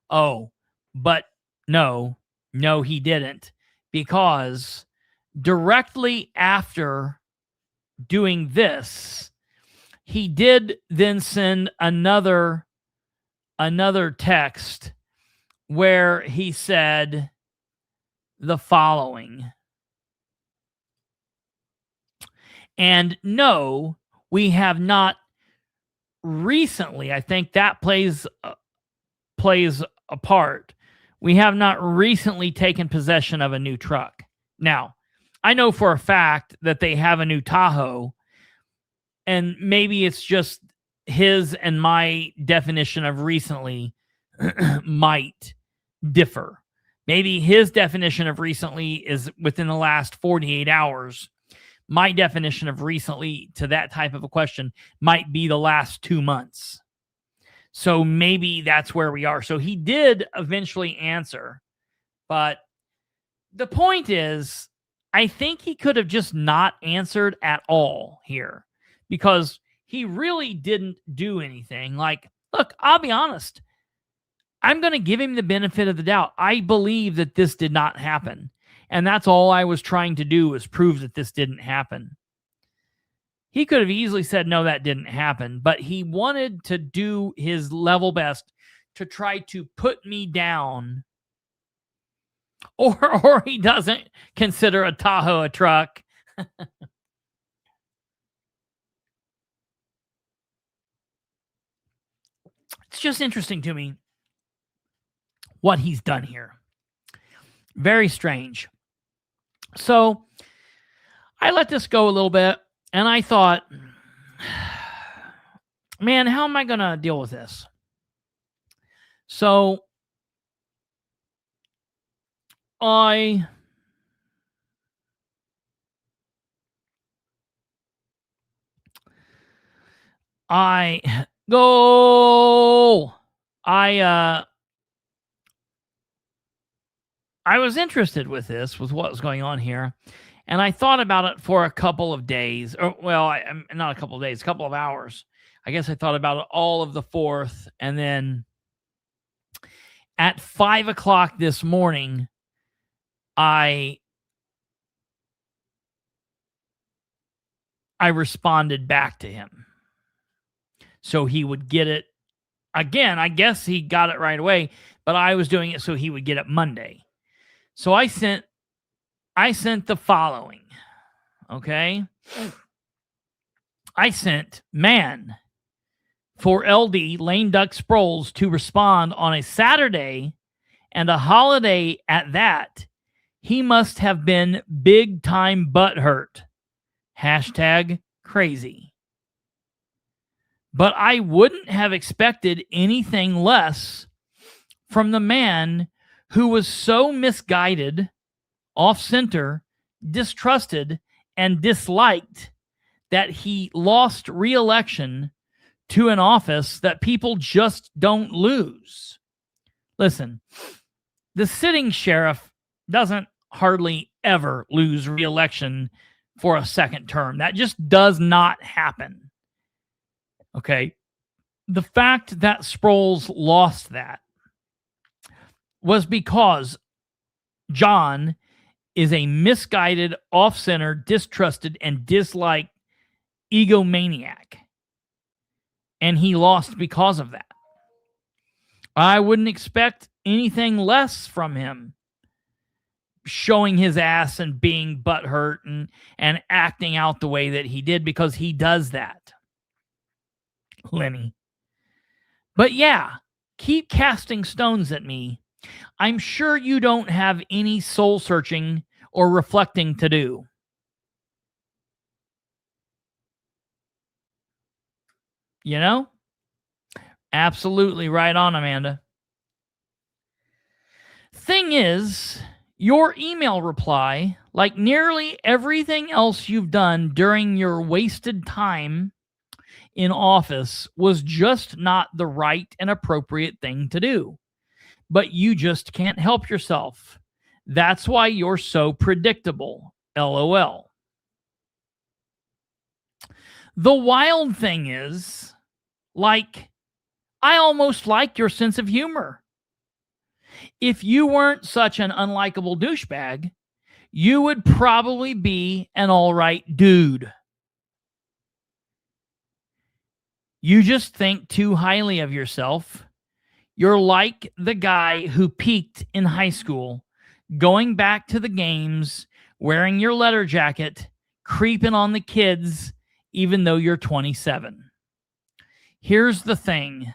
Oh, but no, he didn't. Because directly after doing this, he did then send another text where he said the following. And no, we have not recently, I think that plays a part. We have not recently taken possession of a new truck. Now, I know for a fact that they have a new Tahoe, and maybe it's just his and my definition of recently might differ. Maybe his definition of recently is within the last 48 hours. My definition of recently to that type of a question might be the last 2 months. So maybe that's where we are. So he did eventually answer. But the point is, I think he could have just not answered at all here, because he really didn't do anything. Like, look, I'll be honest. I'm going to give him the benefit of the doubt. I believe that this did not happen. And that's all I was trying to do, was prove that this didn't happen. He could have easily said, no, that didn't happen. But he wanted to do his level best to try to put me down. Or he doesn't consider a Tahoe a truck. It's just interesting to me what he's done here. Very strange. So I let this go a little bit, and I thought, man, how am I going to deal with this? So I I was interested with what was going on here. And I thought about it for a couple of days. Not a couple of days, a couple of hours. I guess I thought about it all of the 4th. And then at 5 o'clock this morning, I responded back to him. So he would get it. Again, I guess he got it right away, but I was doing it so he would get it Monday. So I sent the following. Okay. I sent, man, for LD Lame Duck Sproles to respond on a Saturday and a holiday at that. He must have been big time butthurt. Hashtag crazy. But I wouldn't have expected anything less from the man who was so misguided, off-center, distrusted, and disliked that he lost re-election to an office that people just don't lose. Listen, the sitting sheriff doesn't hardly ever lose re-election for a second term. That just does not happen. Okay. The fact that Sproles lost that was because John is a misguided, off-center, distrusted, and disliked egomaniac. And he lost because of that. I wouldn't expect anything less from him showing his ass and being butthurt and acting out the way that he did, because he does that. Lenny. But yeah, keep casting stones at me. I'm sure you don't have any soul searching or reflecting to do. You know? Absolutely right on, Amanda. Thing is, your email reply, like nearly everything else you've done during your wasted time in office, was just not the right and appropriate thing to do. But you just can't help yourself. That's why you're so predictable. LOL. The wild thing is, I almost like your sense of humor. If you weren't such an unlikable douchebag, you would probably be an all right dude. You just think too highly of yourself. You're like the guy who peaked in high school, going back to the games, wearing your leather jacket, creeping on the kids, even though you're 27. Here's the thing.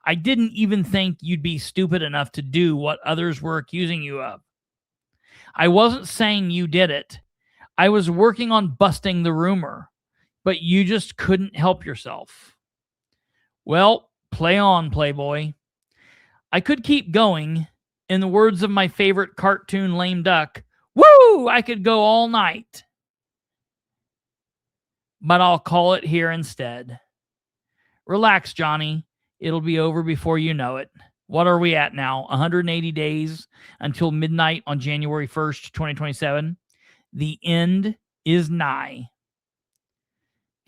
I didn't even think you'd be stupid enough to do what others were accusing you of. I wasn't saying you did it. I was working on busting the rumor, but you just couldn't help yourself. Well, play on, Playboy. I could keep going. In the words of my favorite cartoon lame duck, woo, I could go all night. But I'll call it here instead. Relax, Johnny. It'll be over before you know it. What are we at now? 180 days until midnight on January 1st, 2027. The end is nigh.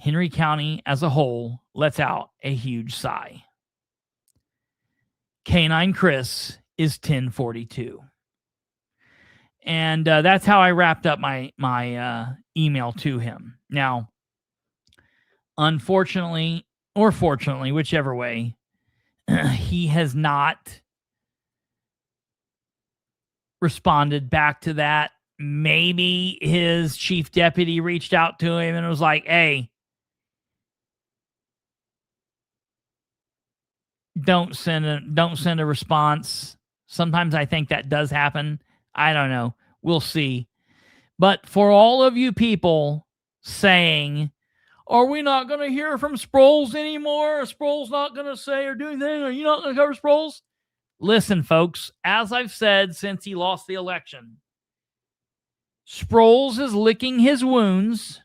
Henry County as a whole lets out a huge sigh. Canine Chris is 1042. And that's how I wrapped up my email to him. Now, unfortunately, or fortunately, whichever way, he has not responded back to that. Maybe his chief deputy reached out to him and was like, hey, don't send a response. Sometimes I think that does happen. I don't know. We'll see. But for all of you people saying, are we not going to hear from Sproles anymore? Are Sproles not going to say or do anything? Are you not going to cover Sproles? Listen, folks, as I've said since he lost the election, Sproles is licking his wounds.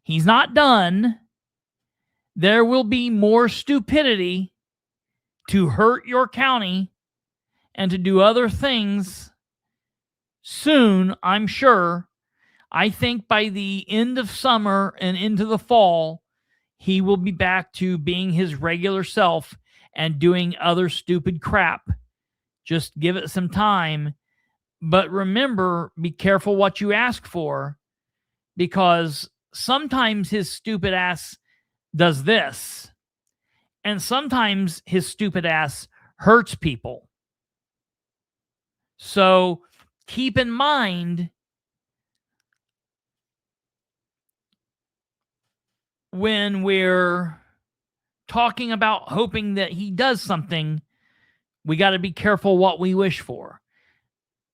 He's not done. There will be more stupidity to hurt your county and to do other things soon, I'm sure, I think by the end of summer and into the fall, he will be back to being his regular self and doing other stupid crap. Just give it some time. But remember, be careful what you ask for, because sometimes his stupid ass does this, and sometimes his stupid ass hurts people. So keep in mind, when we're talking about hoping that he does something, we got to be careful what we wish for.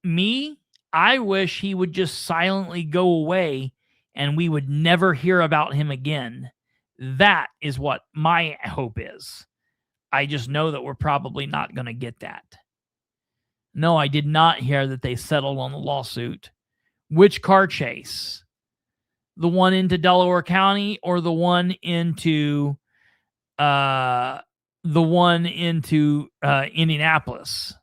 Me, I wish he would just silently go away and we would never hear about him again. That is what my hope is. I just know that we're probably not going to get that. No, I did not hear that they settled on the lawsuit. Which car chase? The one into Delaware County or the one into Indianapolis?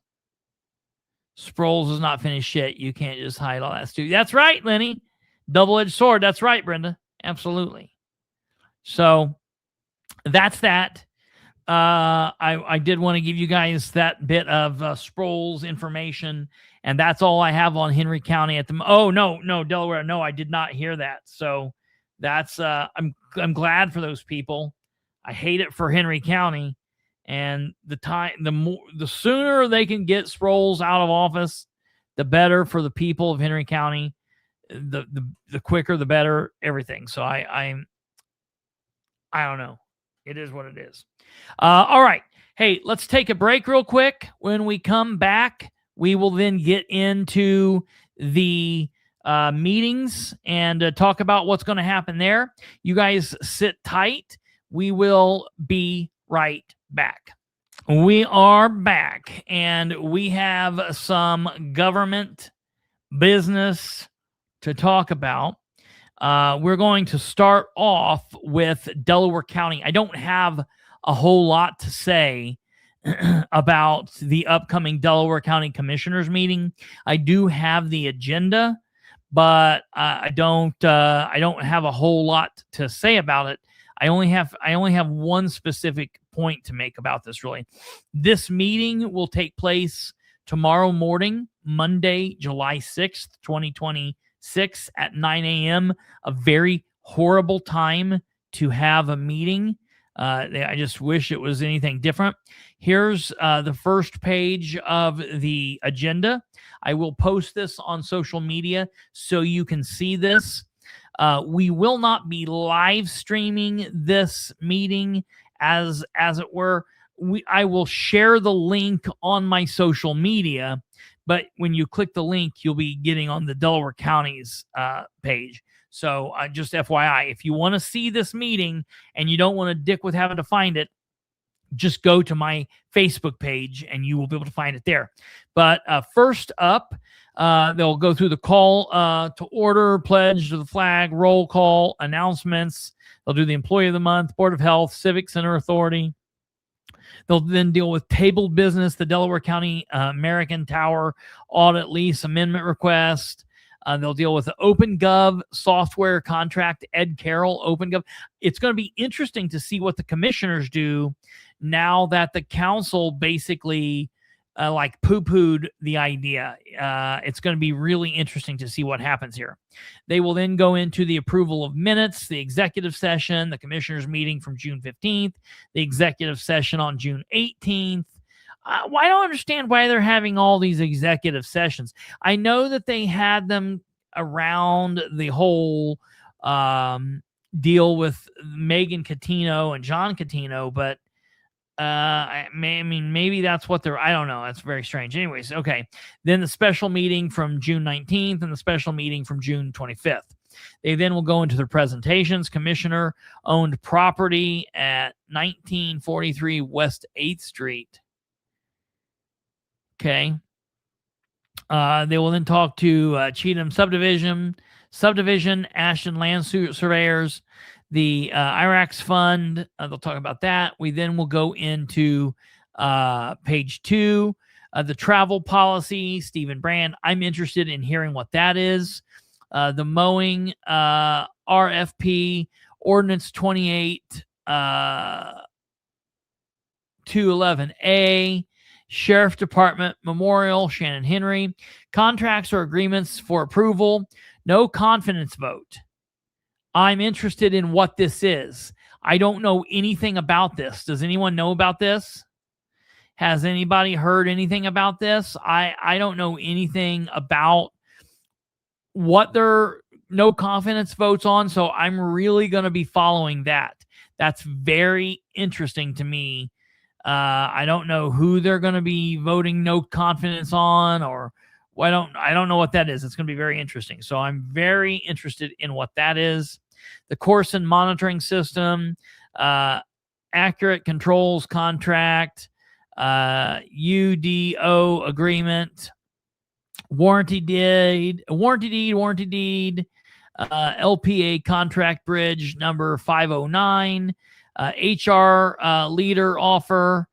Sproles has not finished yet. You can't just hide all that stuff. That's right, Lenny. Double-edged sword. That's right, Brenda. Absolutely. So that's that. I did want to give you guys that bit of Sproles information, and that's all I have on Henry County at the. Oh no, Delaware. No, I did not hear that. So that's I'm glad for those people. I hate it for Henry County. And the sooner they can get Sproles out of office, the better for the people of Henry County. The quicker, the better. Everything. So I don't know. It is what it is. All right. Hey, let's take a break real quick. When we come back, we will then get into the meetings and talk about what's going to happen there. You guys sit tight. We will be right back. We are back, and we have some government business to talk about. We're going to start off with Delaware County. I don't have a whole lot to say about the upcoming Delaware County Commissioners meeting. I do have the agenda, but I don't have a whole lot to say about it. I only have one specific point to make about this, really. This meeting will take place tomorrow morning, Monday, July 6th, 2026 at 9 a.m. A very horrible time to have a meeting. I just wish it was anything different. Here's the first page of the agenda. I will post this on social media so you can see this. We will not be live streaming this meeting as it were. I will share the link on my social media, but when you click the link, you'll be getting on the Delaware County's page. So just FYI, if you want to see this meeting and you don't want to dick with having to find it, just go to my Facebook page and you will be able to find it there. But first up, they'll go through the call to order, pledge to the flag, roll call, announcements. They'll do the Employee of the Month, Board of Health, Civic Center Authority. They'll then deal with tabled business, the Delaware County American Tower Audit Lease Amendment Request. They'll deal with the OpenGov software contract, Ed Carroll, OpenGov. It's going to be interesting to see what the commissioners do now that the council basically poo-pooed the idea. It's going to be really interesting to see what happens here. They will then go into the approval of minutes, the executive session, the commissioners meeting from June 15th, the executive session on June 18th. I don't understand why they're having all these executive sessions. I know that they had them around the whole deal with Megan Catino and John Catino, but maybe that's what they're, I don't know. That's very strange. Anyways, okay. Then the special meeting from June 19th and the special meeting from June 25th. They then will go into their presentations. Commissioner owned property at 1943 West 8th Street. Okay. They will then talk to Cheatham Subdivision, Ashton Land Surveyors, the IRAX Fund. They'll talk about that. We then will go into page 2. The travel policy, Stephen Brand, I'm interested in hearing what that is. The mowing RFP, Ordinance 28 211A, Sheriff Department Memorial, Shannon Henry, contracts or agreements for approval, no confidence vote. I'm interested in what this is. I don't know anything about this. Does anyone know about this? Has anybody heard anything about this? I don't know anything about what their no confidence votes on, so I'm really going to be following that. That's very interesting to me. I don't know who they're going to be voting no confidence on, or I don't know what that is. It's going to be very interesting. So I'm very interested in what that is. The course and monitoring system, accurate controls contract, UDO agreement, warranty deed, LPA contract bridge number 509, HR leader offer.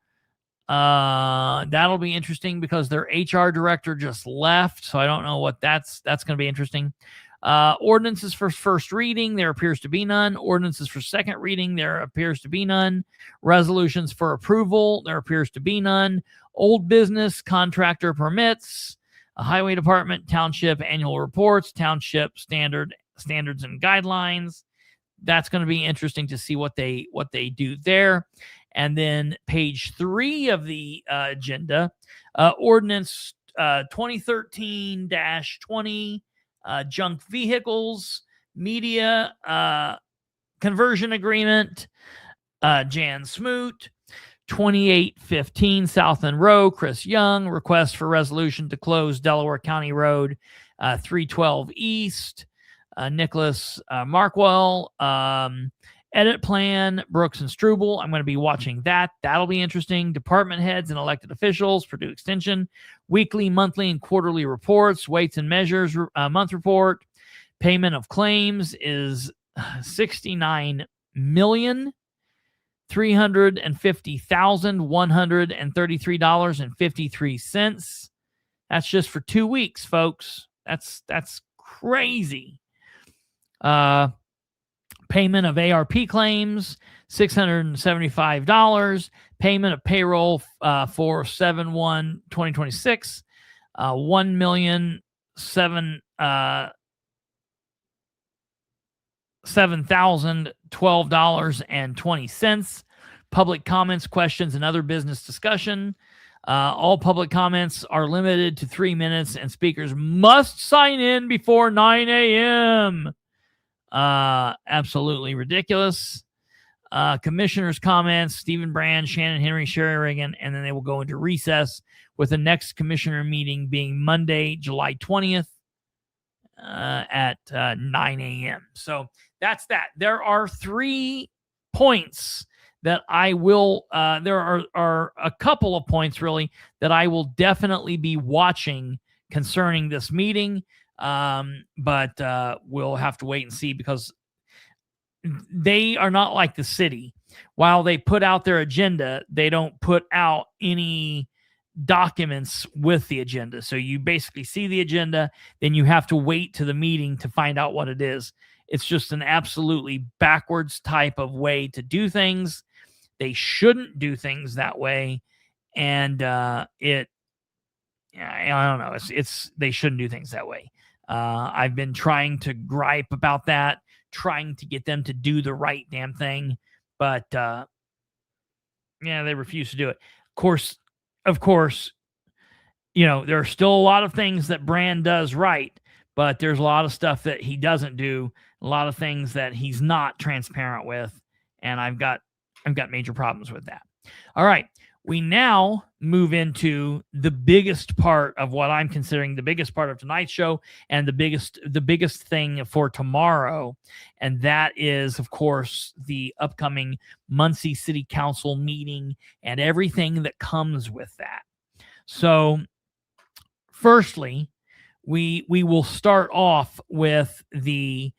That'll be interesting because their HR director just left, so I don't know what that's going to be interesting. Ordinances for first reading, there appears to be none. Ordinances for second reading, there appears to be none. Resolutions for approval, there appears to be none. Old business, contractor permits, a highway department, township annual reports, township standards and guidelines. That's going to be interesting to see what they do there. And then page 3 of the agenda, ordinance 2013-20, junk vehicles, media conversion agreement, Jan Smoot, 2815 Southland Road, Chris Young, request for resolution to close Delaware County Road 312 East, Nicholas Markwell, edit plan, Brooks and Struble. I'm going to be watching that. That'll be interesting. Department heads and elected officials, Purdue Extension, weekly, monthly, and quarterly reports, weights and measures month report. Payment of claims is $69,350,133.53. That's just for 2 weeks, folks. That's crazy. Payment of ARP claims, $675. Payment of payroll for 7/1/2026, $1,007,012.20. Public comments, questions, and other business discussion. All public comments are limited to 3 minutes, and speakers must sign in before 9 a.m. Absolutely ridiculous. Commissioners' comments, Stephen Brand, Shannon Henry, Sherry Reagan, and then they will go into recess with the next commissioner meeting being Monday, July 20th at 9 a.m. So that's that. There are 3 points that I will, there are a couple of points really that I will definitely be watching concerning this meeting. But we'll have to wait and see because they are not like the city. While they put out their agenda, they don't put out any documents with the agenda. So you basically see the agenda, then you have to wait to the meeting to find out what it is. It's just an absolutely backwards type of way to do things. They shouldn't do things that way. And I don't know. They shouldn't do things that way. I've been trying to gripe about that, trying to get them to do the right damn thing, but they refuse to do it. Of course, there are still a lot of things that Brand does right, but there's a lot of stuff that he doesn't do, a lot of things that he's not transparent with, and I've got major problems with that. All right. We now move into the biggest part of what I'm considering the biggest part of tonight's show and the biggest thing for tomorrow. And that is, of course, the upcoming Muncie City Council meeting and everything that comes with that. So firstly, we will start off with the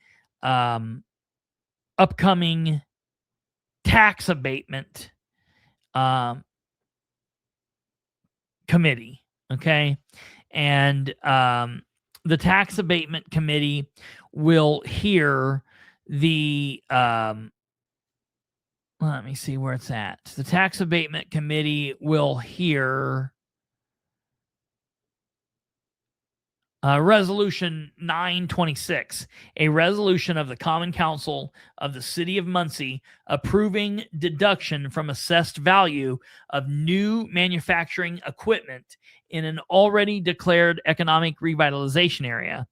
upcoming tax abatement committee. Okay. And the Tax Abatement Committee will hear the, let me see where it's at. The Tax Abatement Committee will hear Resolution 926, a resolution of the Common Council of the City of Muncie approving deduction from assessed value of new manufacturing equipment in an already declared economic revitalization area.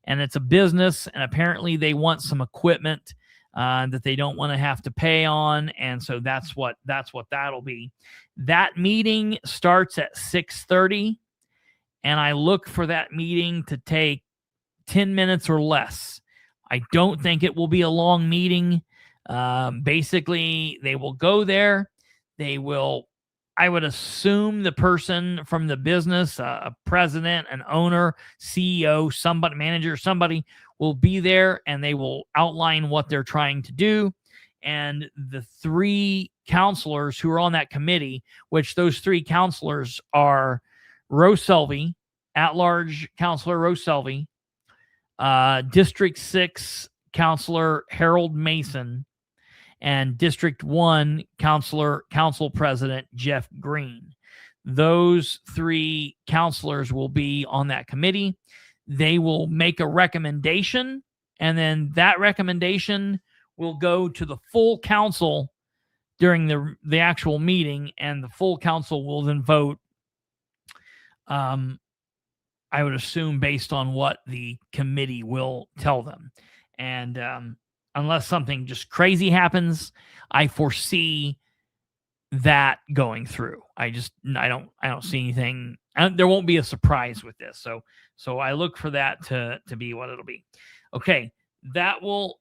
And it's a business, and apparently they want some equipment that they don't want to have to pay on, and so that's what that'll be. That meeting starts at 6:30. And I look for that meeting to take 10 minutes or less. I don't think it will be a long meeting. Basically, they will go there. They will, I would assume the person from the business, a president, an owner, CEO, somebody, manager, somebody will be there, and they will outline what they're trying to do. And the three counselors who are on that committee, which those three counselors are Rose Selvey, at-large Counselor Rose Selvey, District 6 Counselor Harold Mason, and District 1 Council President Jeff Green. Those three counselors will be on that committee. They will make a recommendation, and then that recommendation will go to the full council during the actual meeting, and the full council will then vote. I would assume based on what the committee will tell them. And unless something just crazy happens, I foresee that going through. I don't see anything. There won't be a surprise with this. So I look for that to be what it'll be. Okay, that will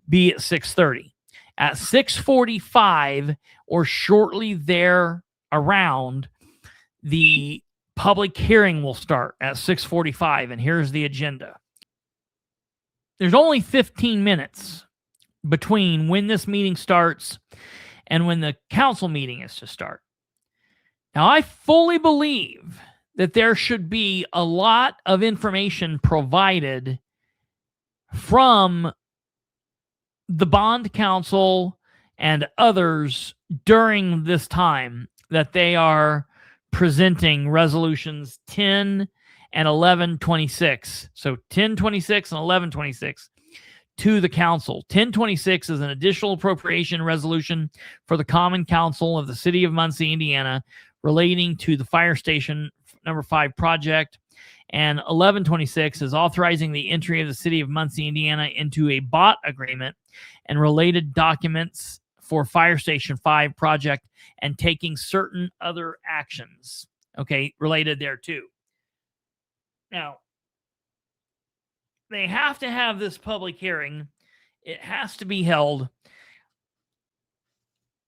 be at 6:30. At 6:45 or shortly there around, the public hearing will start at 6:45, and here's the agenda. There's only 15 minutes between when this meeting starts and when the council meeting is to start. Now, I fully believe that there should be a lot of information provided from the bond council and others during this time that they are presenting resolutions 10 and 1126. So 1026 and 1126 to the council. 1026 is an additional appropriation resolution for the Common Council of the City of Muncie, Indiana, relating to the Fire Station number 5 project. And 1126 is authorizing the entry of the City of Muncie, Indiana into a bot agreement and related documents for Fire Station 5 project and taking certain other actions, okay, related there too. Now, they have to have this public hearing. It has to be held.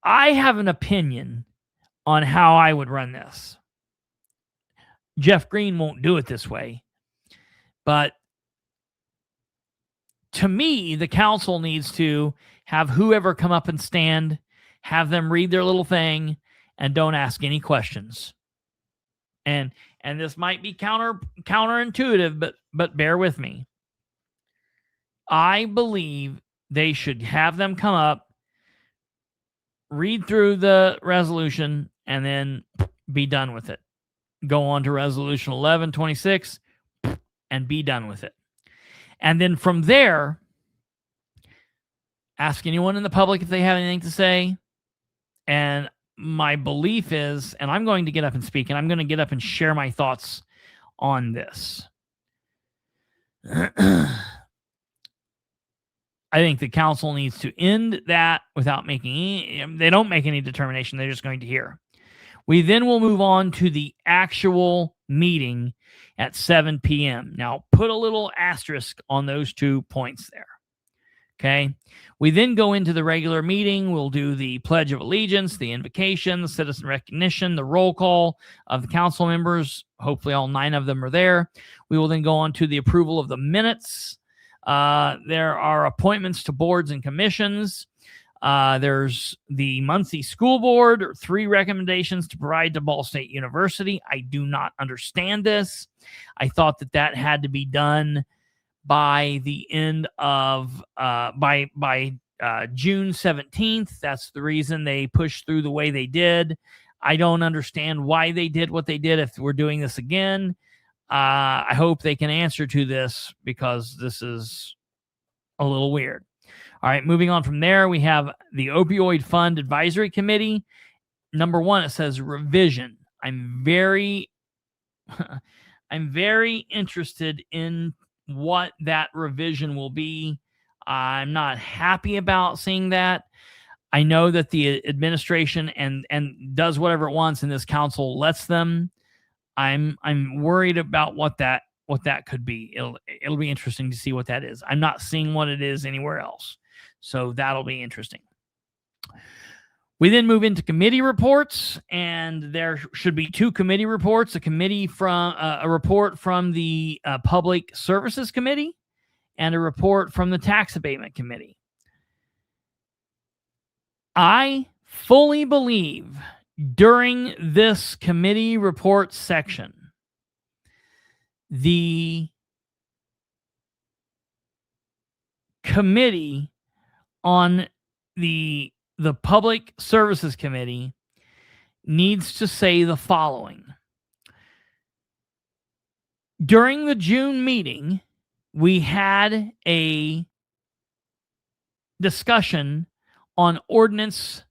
I have an opinion on how I would run this. Jeff Green won't do it this way, but to me, the council needs to have whoever come up and stand, have them read their little thing, and don't ask any questions. And this might be counterintuitive, but bear with me. I believe they should have them come up, read through the resolution, and then be done with it. Go on to resolution 1126 and be done with it. And then from there, ask anyone in the public if they have anything to say. And my belief is, and I'm going to get up and speak, and I'm going to get up and share my thoughts on this. I think the council needs to end that without making any, they don't make any determination. They're just going to hear. We then will move on to the actual meeting at 7 p.m. Now, put a little asterisk on those 2 points there. Okay. We then go into the regular meeting. We'll do the Pledge of Allegiance, the invocation, the citizen recognition, the roll call of the council members. Hopefully all 9 of them are there. We will then go on to the approval of the minutes. There are appointments to boards and commissions. There's the Muncie School Board, 3 recommendations to provide to Ball State University. I do not understand this. I thought that had to be done by the end of by June 17th. That's the reason they pushed through the way they did. I don't understand why they did what they did if we're doing this again. I hope they can answer to this, because this is a little weird. All right, moving on from there, we have the Opioid Fund Advisory Committee. Number 1, it says revision. I'm very interested in what that revision will be. I'm not happy about seeing that. I know that the administration and does whatever it wants, and this council lets them. I'm worried about what that could be. It'll be interesting to see what that is. I'm not seeing what it is anywhere else, so that'll be interesting. We then move into committee reports, and there should be 2 committee reports: a report from the Public Services Committee and a report from the Tax Abatement Committee. I fully believe during this committee report section, the committee on the Public Services Committee needs to say the following. During the June meeting, we had a discussion on Ordinance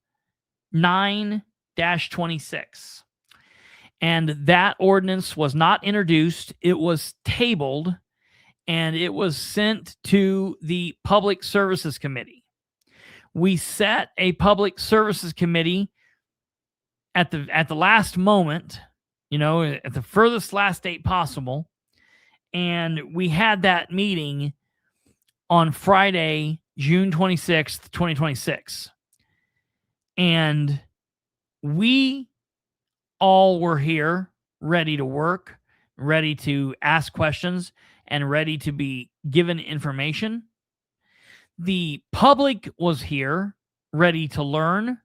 9-26. And that ordinance was not introduced. It was tabled, and it was sent to the Public Services Committee. We set a Public Services Committee at the last moment, at the furthest last date possible. And we had that meeting on Friday, June 26th, 2026. And we all were here, ready to work, ready to ask questions, and ready to be given information. The public was here, ready to learn,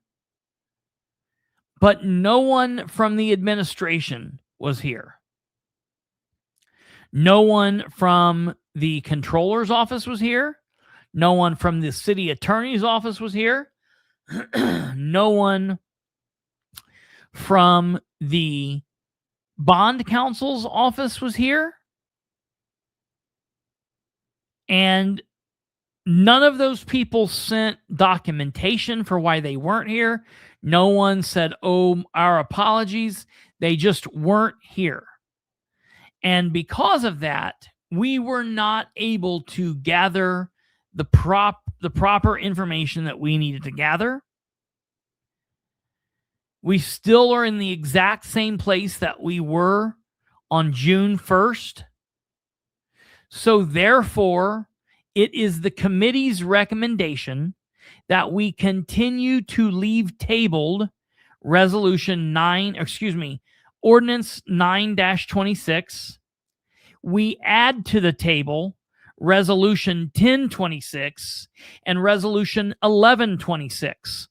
but no one from the administration was here. No one from the controller's office was here. No one from the city attorney's office was here. No one from the bond counsel's office was here. And none of those people sent documentation for why they weren't here. No one said, "Oh, our apologies." They just weren't here. And because of that, we were not able to gather the proper information that we needed to gather. We still are in the exact same place that we were on June 1st. So therefore, it is the committee's recommendation that we continue to leave tabled Ordinance 9-26. We add to the table Resolution 1026 and Resolution 1126.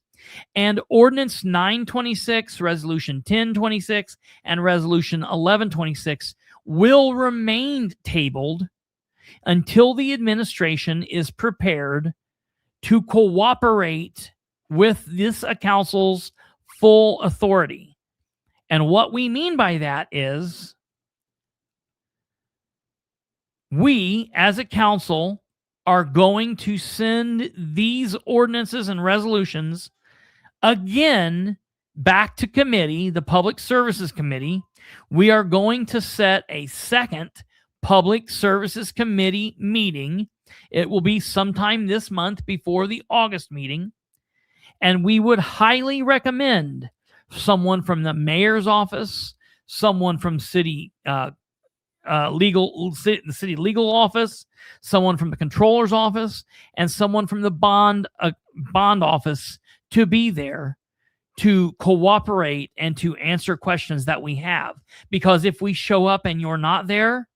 And Ordinance 926, Resolution 1026, and Resolution 1126 will remain tabled until the administration is prepared to cooperate with this council's full authority. And what we mean by that is we, as a council, are going to send these ordinances and resolutions again back to committee, the Public Services Committee. We are going to set a second Public Services Committee meeting. It will be sometime this month before the August meeting. And we would highly recommend someone from the mayor's office, someone from city legal office, someone from the controller's office, and someone from the bond office to be there to cooperate and to answer questions that we have. Because if we show up and you're not there,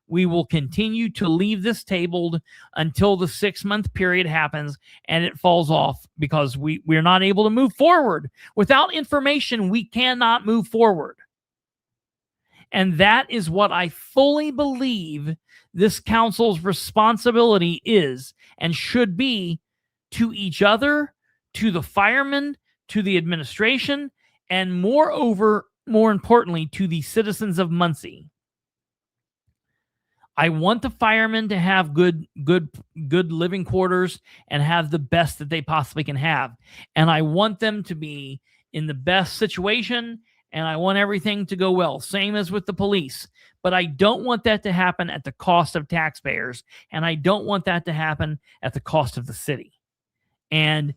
we will continue to leave this tabled until the 6-month period happens and it falls off, because we're not able to move forward. Without information, we cannot move forward. And that is what I fully believe this council's responsibility is and should be to each other, to the firemen, to the administration, and more importantly, to the citizens of Muncie. I want the firemen to have good living quarters and have the best that they possibly can have. And I want them to be in the best situation, and I want everything to go well. Same as with the police. But I don't want that to happen at the cost of taxpayers, and I don't want that to happen at the cost of the city. And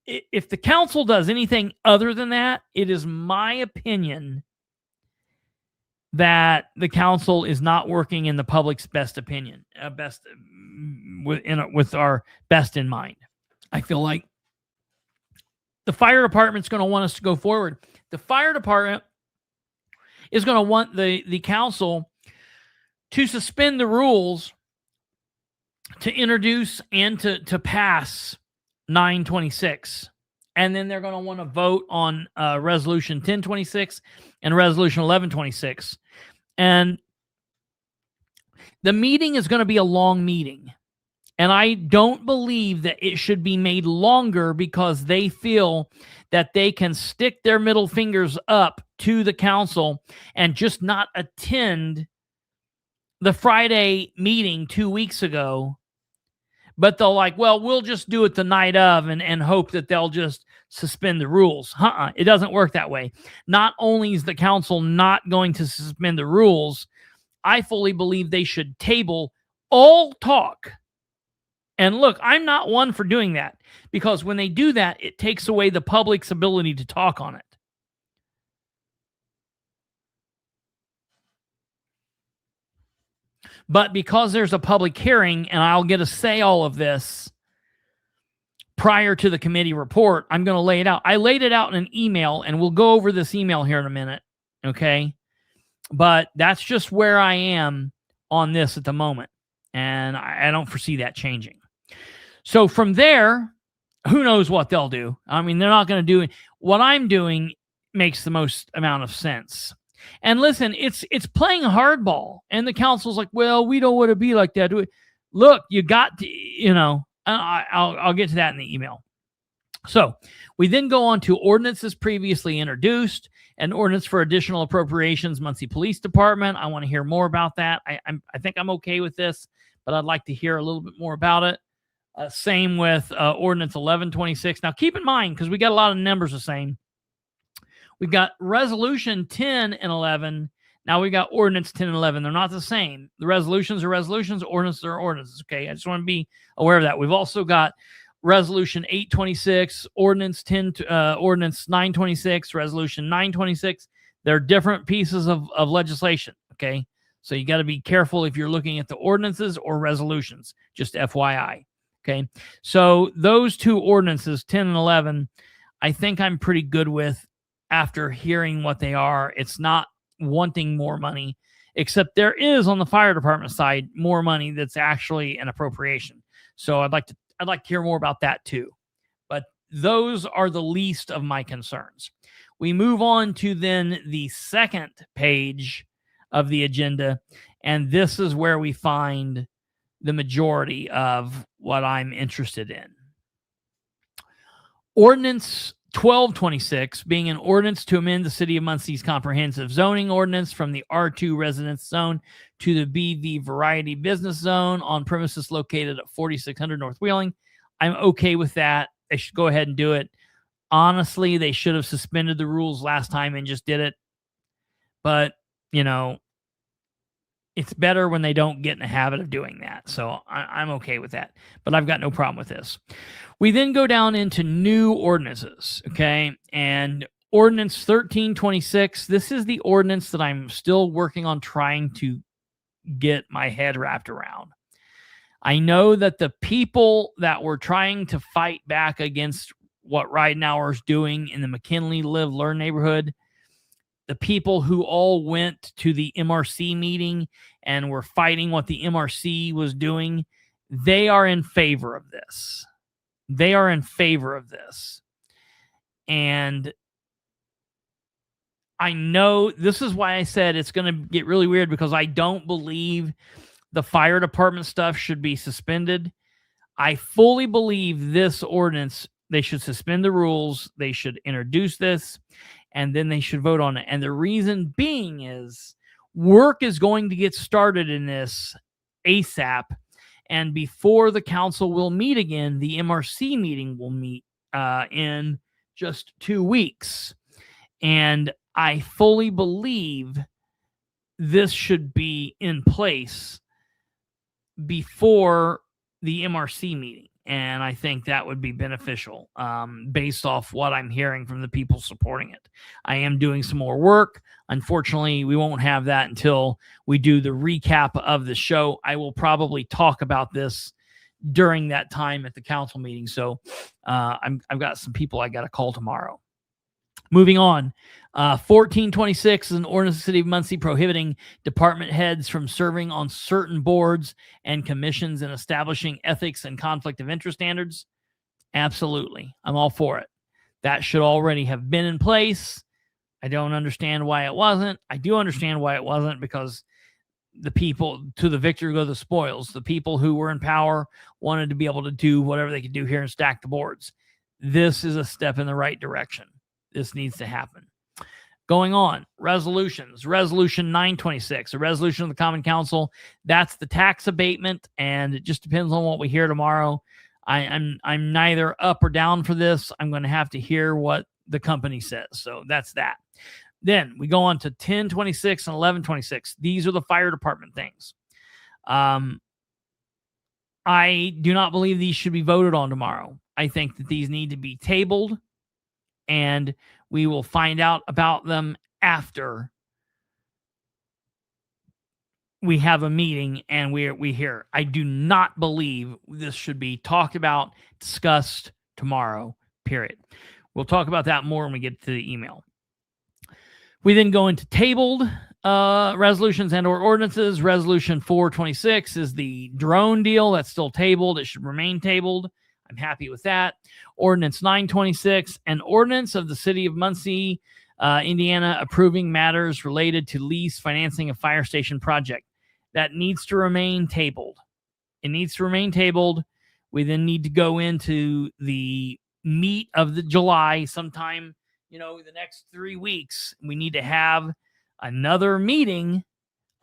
if the council does anything other than that, it is my opinion that the council is not working in the public's best opinion, with our best in mind. I feel like the fire department's going to want us to go forward. The fire department is going to want the council to suspend the rules to introduce and to pass 926. And then they're going to want to vote on Resolution 1026 and Resolution 1126. And the meeting is going to be a long meeting. And I don't believe that it should be made longer because they feel that they can stick their middle fingers up to the council and just not attend the Friday meeting 2 weeks ago. But they'll we'll just do it the night of and hope that they'll just suspend the rules. It doesn't work that way. Not only is the council not going to suspend the rules, I fully believe they should table all talk. And look, I'm not one for doing that, because when they do that, it takes away the public's ability to talk on it. But because there's a public hearing and I'll get to say all of this prior to the committee report, I'm going to lay it out. I laid it out in an email, and we'll go over this email here in a minute, okay? But that's just where I am on this at the moment, and I don't foresee that changing. So from there, who knows what they'll do? I mean, they're not going to do it. What I'm doing makes the most amount of sense. And listen, it's playing hardball. And the council's like, well, we don't want to be like that. Look, you got to, I'll get to that in the email. So we then go on to ordinances previously introduced, an ordinance for additional appropriations, Muncie Police Department. I want to hear more about that. I think I'm okay with this, but I'd like to hear a little bit more about it. Same with ordinance 1126. Now keep in mind, because we got a lot of numbers the same. We've got resolution 10 and 11. Now we got ordinance 10 and 11. They're not the same. The resolutions are resolutions, ordinances are ordinances. Okay, I just want to be aware of that. We've also got resolution 826, ordinance 926, resolution 926. They're different pieces of legislation. Okay, so you got to be careful if you're looking at the ordinances or resolutions. Just FYI. Okay, so those two ordinances, 10 and 11, I think I'm pretty good with. After hearing what they are, it's not wanting more money, except there is on the fire department side more money that's actually an appropriation. So I'd like to hear more about that too. But those are the least of my concerns. We move on to then the second page of the agenda, and this is where we find the majority of what I'm interested in. Ordinance 1226 being an ordinance to amend the City of Muncie's comprehensive zoning ordinance from the R2 residence zone to the BV variety business zone on premises located at 4600 North Wheeling. I'm okay with that. They should go ahead and do it. Honestly, they should have suspended the rules last time and just did it. But, it's better when they don't get in the habit of doing that. So I'm okay with that. But I've got no problem with this. We then go down into new ordinances, okay? And ordinance 1326, this is the ordinance that I'm still working on trying to get my head wrapped around. I know that the people that were trying to fight back against what Ridenhour's doing in the McKinley Live Learn neighborhood, the people who all went to the MRC meeting and were fighting what the MRC was doing, they are in favor of this. They are in favor of this. And I know this is why I said it's going to get really weird, because I don't believe the fire department stuff should be suspended. I fully believe this ordinance, they should suspend the rules. They should introduce this, and then they should vote on it. And the reason being is work is going to get started in this ASAP. And before the council will meet again, the MRC meeting will meet in just 2 weeks. And I fully believe this should be in place before the MRC meeting. And I think that would be beneficial based off what I'm hearing from the people supporting it. I am doing some more work. Unfortunately, we won't have that until we do the recap of the show. I will probably talk about this during that time at the council meeting. So I've got some people I got to call tomorrow. Moving on, 1426 is an ordinance of the City of Muncie prohibiting department heads from serving on certain boards and commissions and establishing ethics and conflict of interest standards. Absolutely. I'm all for it. That should already have been in place. I don't understand why it wasn't. I do understand why it wasn't, because the people, to the victor go the spoils. The people who were in power wanted to be able to do whatever they could do here and stack the boards. This is a step in the right direction. This needs to happen. Going on, resolutions. Resolution 926, a resolution of the Common Council. That's the tax abatement, and it just depends on what we hear tomorrow. I'm neither up or down for this. I'm going to have to hear what the company says. So that's that. Then we go on to 1026 and 1126. These are the fire department things. I do not believe these should be voted on tomorrow. I think that these need to be tabled, and we will find out about them after we have a meeting and we hear. I do not believe this should be talked about, discussed tomorrow, period. We'll talk about that more when we get to the email. We then go into tabled resolutions and or ordinances. Resolution 426 is the drone deal. That's still tabled. It should remain tabled. I'm happy with that. Ordinance 926, an ordinance of the City of Muncie, Indiana, approving matters related to lease financing a fire station project. That needs to remain tabled. It needs to remain tabled. We then need to go into the meat of the July sometime, the next 3 weeks. We need to have another meeting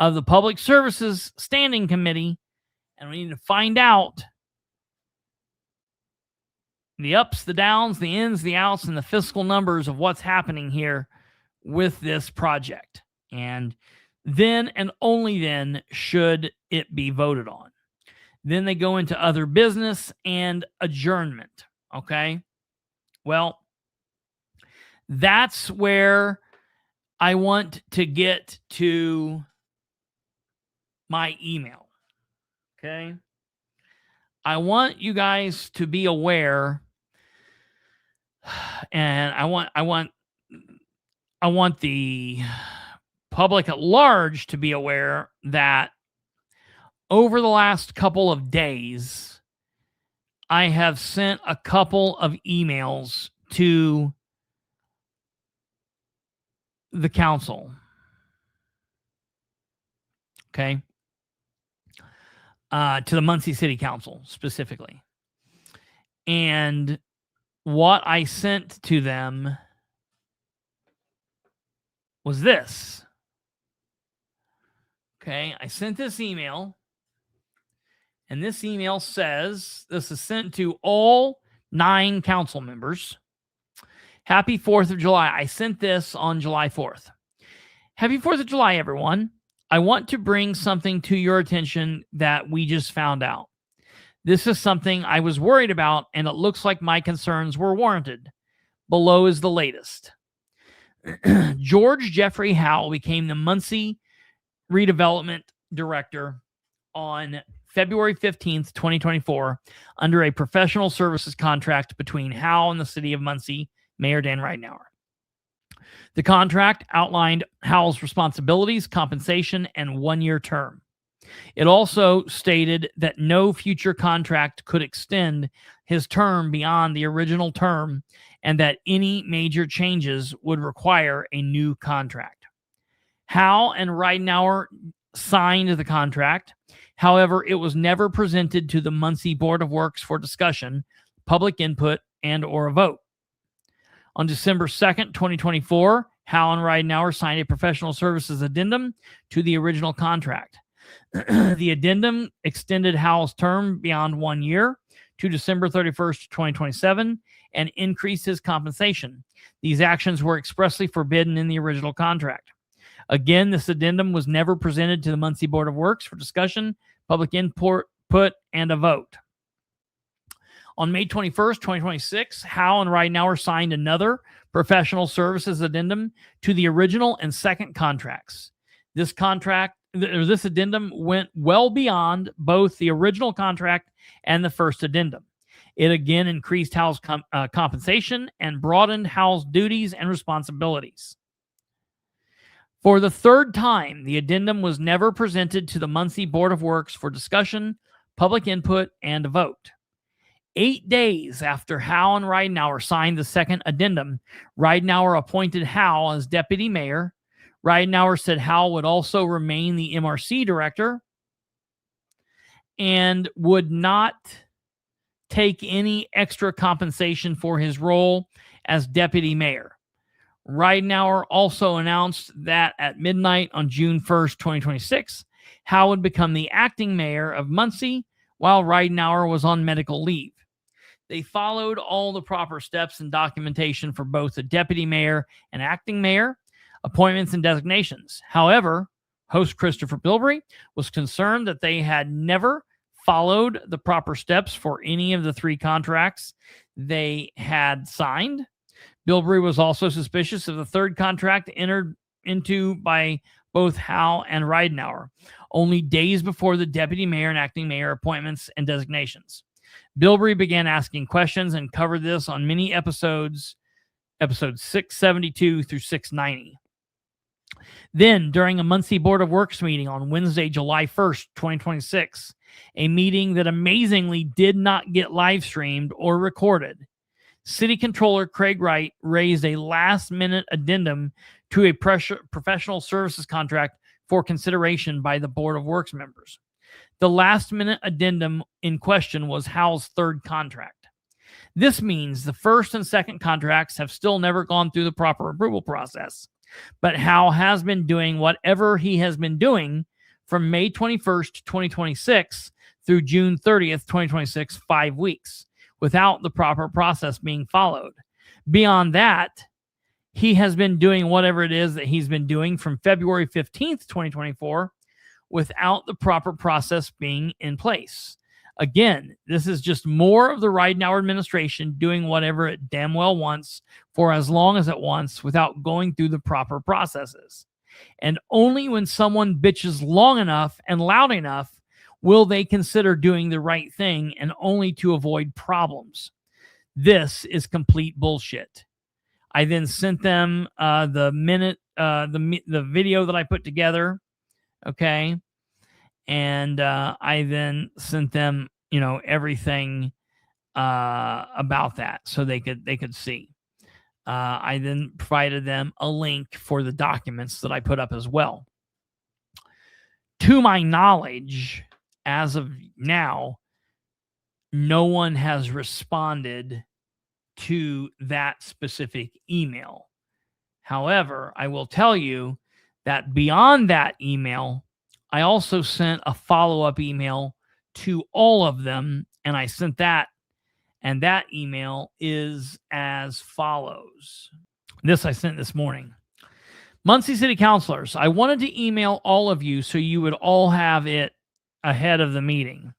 of the Public Services Standing Committee, and we need to find out the ups, the downs, the ins, the outs, and the fiscal numbers of what's happening here with this project. And then and only then should it be voted on. Then they go into other business and adjournment. Okay? Well, that's where I want to get to my email. Okay? I want you guys to be aware, and I want the public at large to be aware that over the last couple of days, I have sent a couple of emails to the council. Okay? To the Muncie City Council specifically. And what I sent to them was this. Okay, I sent this email, and this email says, this is sent to all 9 council members. Happy 4th of July. I sent this on July 4th. Happy 4th of July, everyone. I want to bring something to your attention that we just found out. This is something I was worried about, and it looks like my concerns were warranted. Below is the latest. George Jeffrey Howell became the Muncie Redevelopment Director on February 15th, 2024, under a professional services contract between Howell and the City of Muncie, Mayor Dan Ridenour. The contract outlined Howell's responsibilities, compensation, and one-year term. It also stated that no future contract could extend his term beyond the original term and that any major changes would require a new contract. Howell and Ridenour signed the contract. However, it was never presented to the Muncie Board of Works for discussion, public input, and or a vote. On December 2nd, 2024, Howell and Ridenour signed a professional services addendum to the original contract. The addendum extended Howell's term beyond 1 year to December 31st, 2027, and increased his compensation. These actions were expressly forbidden in the original contract. Again, this addendum was never presented to the Muncie Board of Works for discussion, public input, and a vote. On May 21st, 2026, Howell and Ridenour signed another professional services addendum to the original and second contracts. This addendum went well beyond both the original contract and the first addendum. It again increased Howell's compensation and broadened Howell's duties and responsibilities. For the third time, the addendum was never presented to the Muncie Board of Works for discussion, public input, and a vote. 8 days after Howell and Ridenour signed the second addendum, Ridenour appointed Howell as deputy mayor. Ridenour said Howell would also remain the MRC director and would not take any extra compensation for his role as deputy mayor. Ridenour also announced that at midnight on June 1st, 2026, Howell would become the acting mayor of Muncie while Ridenour was on medical leave. They followed all the proper steps and documentation for both the deputy mayor and acting mayor, appointments and designations. However, host Kristopher Bilbrey was concerned that they had never followed the proper steps for any of the three contracts they had signed. Bilbrey was also suspicious of the third contract entered into by both Howell and Ridenour, only days before the deputy mayor and acting mayor appointments and designations. Bilbrey began asking questions and covered this on many episodes 672 through 690. Then, during a Muncie Board of Works meeting on Wednesday, July 1st, 2026, a meeting that amazingly did not get live streamed or recorded, City Controller Craig Wright raised a last-minute addendum to a professional services contract for consideration by the Board of Works members. The last-minute addendum in question was Howell's third contract. This means the first and second contracts have still never gone through the proper approval process, but Howell has been doing whatever he has been doing from May 21st, 2026 through June 30th, 2026, 5 weeks, without the proper process being followed. Beyond that, he has been doing whatever it is that he's been doing from February 15th, 2024, without the proper process being in place. Again, this is just more of the Ridenour administration doing whatever it damn well wants for as long as it wants without going through the proper processes. And only when someone bitches long enough and loud enough will they consider doing the right thing, and only to avoid problems. This is complete bullshit. I then sent them the video that I put together. Okay. And I then sent them, everything about that so they could see. I then provided them a link for the documents that I put up as well. To my knowledge, as of now, no one has responded to that specific email. However, I will tell you that beyond that email, I also sent a follow-up email to all of them, and I sent that, and that email is as follows. This I sent this morning. Muncie City Councilors, I wanted to email all of you so you would all have it ahead of the meeting.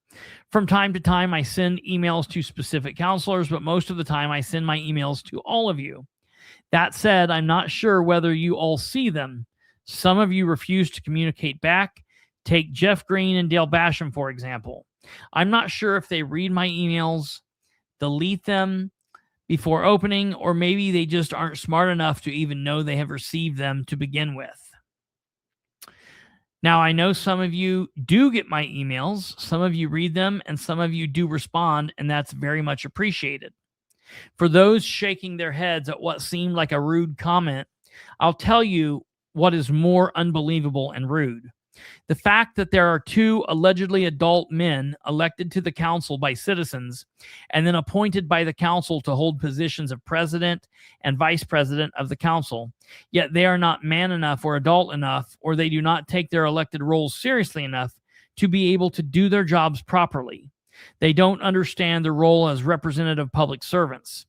From time to time, I send emails to specific councilors, but most of the time I send my emails to all of you. That said, I'm not sure whether you all see them. Some of you refuse to communicate back. Take Jeff Green and Dale Basham, for example. I'm not sure if they read my emails, delete them, before opening, or maybe they just aren't smart enough to even know they have received them to begin with. Now, I know some of you do get my emails, some of you read them, and some of you do respond, and that's very much appreciated. For those shaking their heads at what seemed like a rude comment, I'll tell you what is more unbelievable and rude. The fact that there are 2 allegedly adult men elected to the council by citizens and then appointed by the council to hold positions of president and vice president of the council, yet they are not man enough or adult enough, or they do not take their elected roles seriously enough to be able to do their jobs properly. They don't understand their role as representative public servants.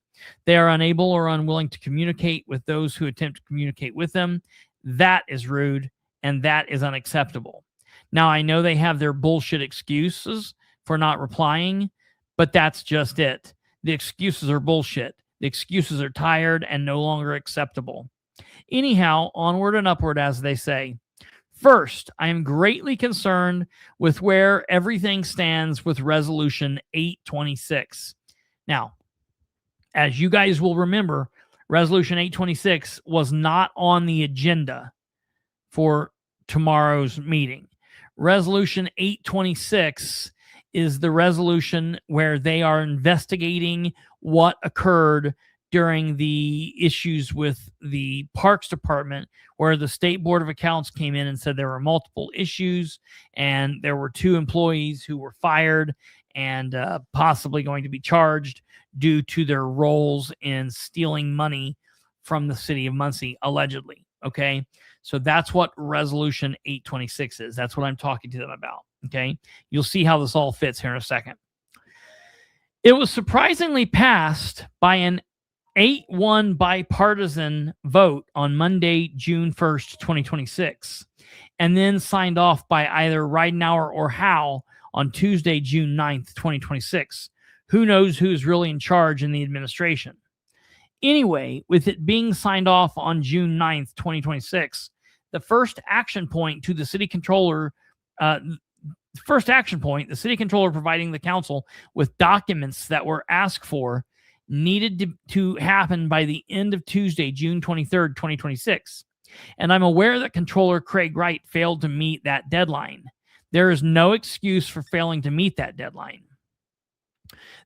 They are unable or unwilling to communicate with those who attempt to communicate with them. That is rude, and that is unacceptable. Now, I know they have their bullshit excuses for not replying, but that's just it. The excuses are bullshit. The excuses are tired and no longer acceptable. Anyhow, onward and upward, as they say. First, I am greatly concerned with where everything stands with Resolution 826. Now, as you guys will remember, Resolution 826 was not on the agenda for tomorrow's meeting. Resolution 826 is the resolution where they are investigating what occurred during the issues with the Parks Department, where the State Board of Accounts came in and said there were multiple issues and there were 2 employees who were fired and possibly going to be charged due to their roles in stealing money from the city of Muncie, allegedly. Okay, so that's what Resolution 826 is. That's what I'm talking to them about. Okay, you'll see how this all fits here in a second. It was surprisingly passed by an 8-1 bipartisan vote on Monday, June 1st, 2026, and then signed off by either Ridenhour or Howe on Tuesday, June 9th, 2026. Who knows who's really in charge in the administration? Anyway, with it being signed off on June 9th, 2026, the first action point to the city controller, the city controller providing the council with documents that were asked for, needed to happen by the end of Tuesday, June 23rd, 2026. And I'm aware that Controller Craig Wright failed to meet that deadline. There is no excuse for failing to meet that deadline.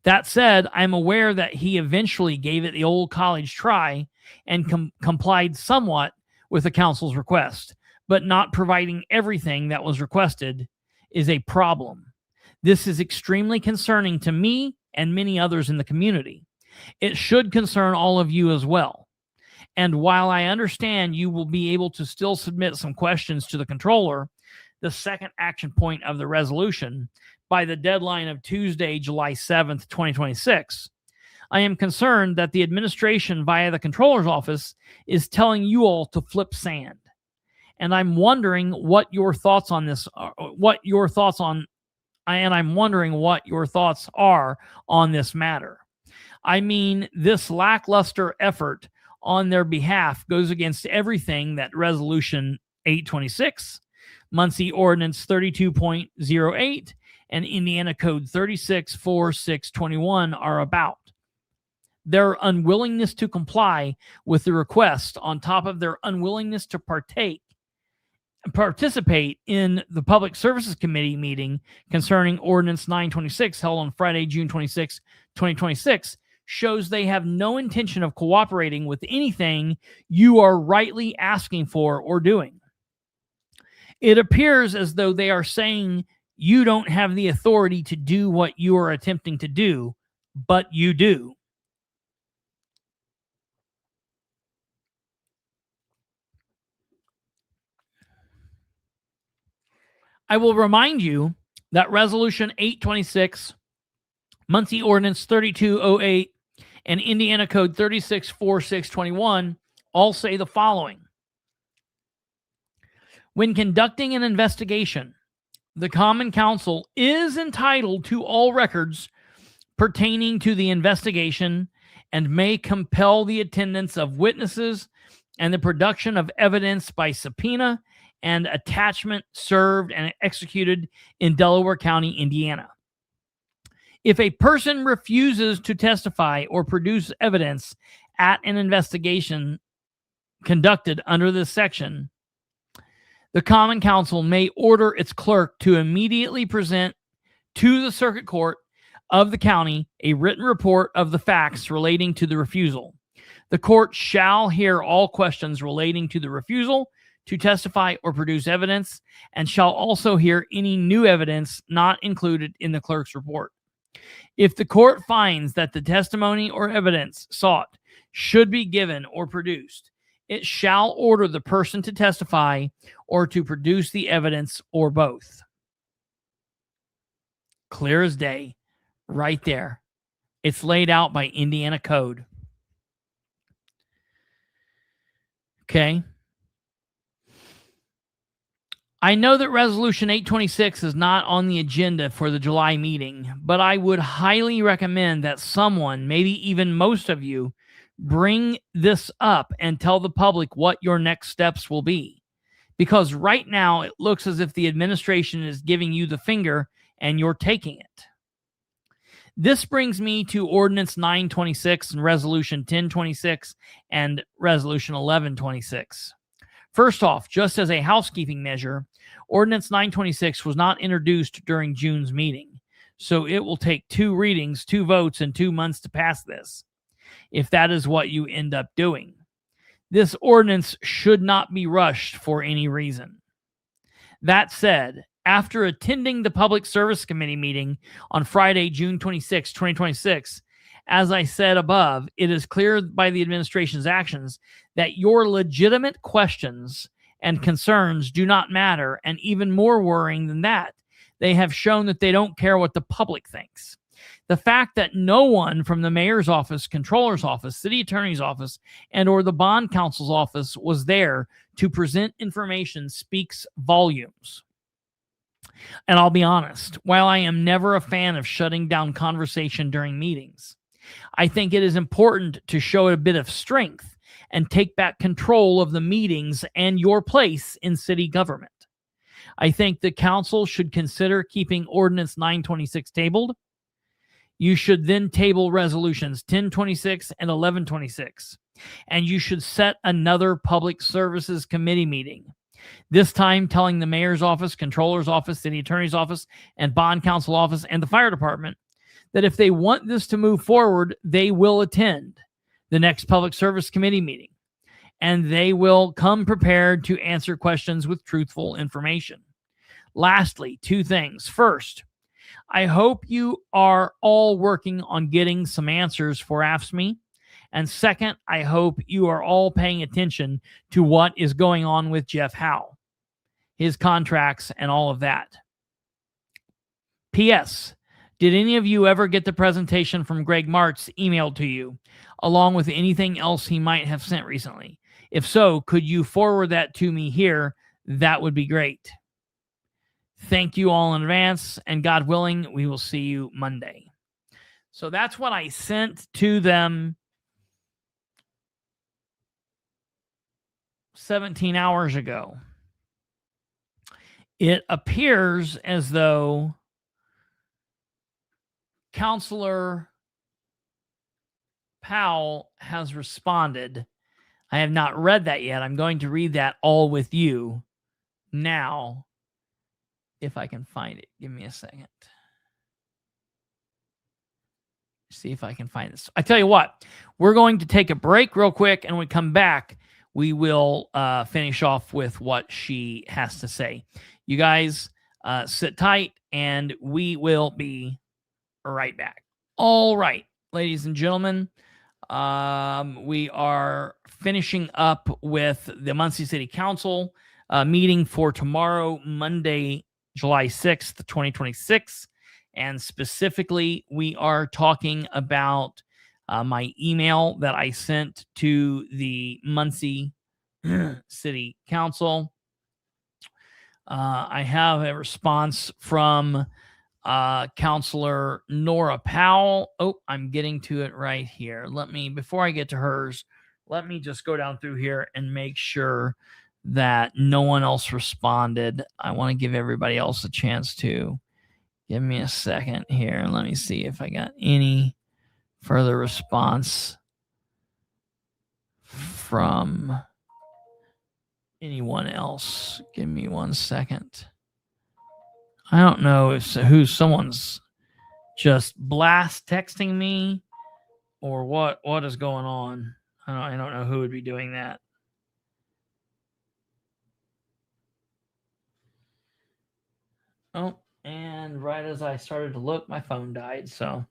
That said, I'm aware that he eventually gave it the old college try and complied somewhat with the council's request, but not providing everything that was requested is a problem. This is extremely concerning to me and many others in the community. It should concern all of you as well. And while I understand you will be able to still submit some questions to the controller, the second action point of the resolution, by the deadline of Tuesday, July 7th, 2026, I am concerned that the administration via the controller's office is telling you all to flip sand. And I'm wondering what your thoughts on this are, I'm wondering what your thoughts are on this matter. I mean, this lackluster effort on their behalf goes against everything that Resolution 826, Muncie Ordinance 32.08, and Indiana Code 364621 are about. Their unwillingness to comply with the request, on top of their unwillingness to participate in the Public Services Committee meeting concerning Ordinance 926 held on Friday, June 26, 2026, shows they have no intention of cooperating with anything you are rightly asking for or doing. It appears as though they are saying you don't have the authority to do what you are attempting to do, but you do. I will remind you that Resolution 826, Muncie Ordinance 3208, and Indiana Code 364621 all say the following. When conducting an investigation, the Common Council is entitled to all records pertaining to the investigation and may compel the attendance of witnesses and the production of evidence by subpoena and attachment served and executed in Delaware County, Indiana. If a person refuses to testify or produce evidence at an investigation conducted under this section, the Common Council may order its clerk to immediately present to the circuit court of the county a written report of the facts relating to the refusal. The court shall hear all questions relating to the refusal to testify or produce evidence, and shall also hear any new evidence not included in the clerk's report. If the court finds that the testimony or evidence sought should be given or produced, it shall order the person to testify or to produce the evidence or both. Clear as day, right there. It's laid out by Indiana code. Okay. I know that Resolution 826 is not on the agenda for the July meeting, but I would highly recommend that someone, maybe even most of you, bring this up and tell the public what your next steps will be. Because right now it looks as if the administration is giving you the finger and you're taking it. This brings me to Ordinance 926 and Resolution 1026 and Resolution 1126. First off, just as a housekeeping measure, Ordinance 926 was not introduced during June's meeting, so it will take 2 readings, 2 votes, and 2 months to pass this, if that is what you end up doing. This ordinance should not be rushed for any reason. That said, after attending the Public Service Committee meeting on Friday, June 26, 2026, as I said above, it is clear by the administration's actions that your legitimate questions and concerns do not matter, and even more worrying than that, they have shown that they don't care what the public thinks. The fact that no one from the mayor's office, controller's office, city attorney's office, and or the bond counsel's office was there to present information speaks volumes. And I'll be honest, while I am never a fan of shutting down conversation during meetings, I think it is important to show a bit of strength and take back control of the meetings and your place in city government. I think the council should consider keeping Ordinance 926 tabled. You should then table Resolutions 1026 and 1126, and you should set another Public Services Committee meeting. This time telling the mayor's office, controller's office, city attorney's office, and bond counsel office, and the fire department that if they want this to move forward, they will attend the next Public Service Committee meeting, and they will come prepared to answer questions with truthful information. Lastly, 2 things. First, I hope you are all working on getting some answers for AFSCME. And second, I hope you are all paying attention to what is going on with Jeff Howe, his contracts, and all of that. P.S. Did any of you ever get the presentation from Greg Martz emailed to you, along with anything else he might have sent recently? If so, could you forward that to me here? That would be great. Thank you all in advance, and God willing, we will see you Monday. So that's what I sent to them 17 hours ago. It appears as though Counselor Powell has responded. I have not read that yet. I'm going to read that all with you now, if I can find it. Give me a second. See if I can find this. I tell you what, we're going to take a break real quick, and when we come back, we will finish off with what she has to say. You guys sit tight, and we will be right back. All right, ladies and gentlemen, we are finishing up with the Muncie City Council meeting for tomorrow, Monday, July 6th, 2026. And specifically, we are talking about my email that I sent to the Muncie City Council. I have a response from Counselor Nora Powell. Oh, I'm getting to it right here. Before I get to hers, let me just go down through here and make sure that no one else responded. I want to give everybody else a chance to Give me a second here and let me see if I got any further response from anyone else. Give me 1 second. I don't know if someone's just blast texting me or what is going on. I don't know who would be doing that. Oh, and right as I started to look, my phone died. So,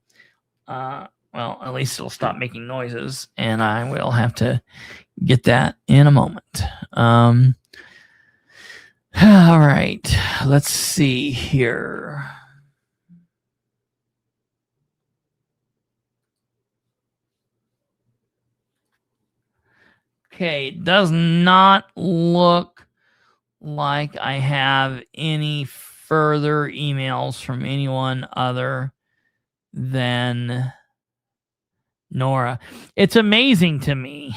well, at least it'll stop making noises, and I will have to get that in a moment. All right, let's see here. Okay, it does not look like I have any further emails from anyone other than Nora. It's amazing to me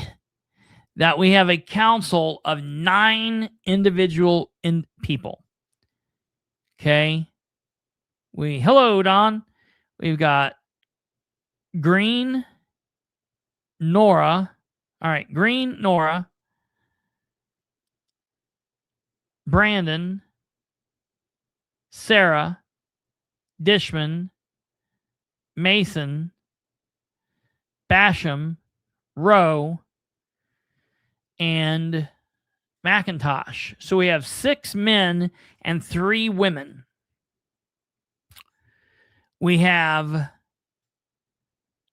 that we have a council of 9 individual people. Okay. Hello, Don. We've got Green, Nora. All right. Green, Nora, Brandon, Sarah, Dishman, Mason, Basham, Rowe, and McIntosh. So we have 6 men and 3 women. We have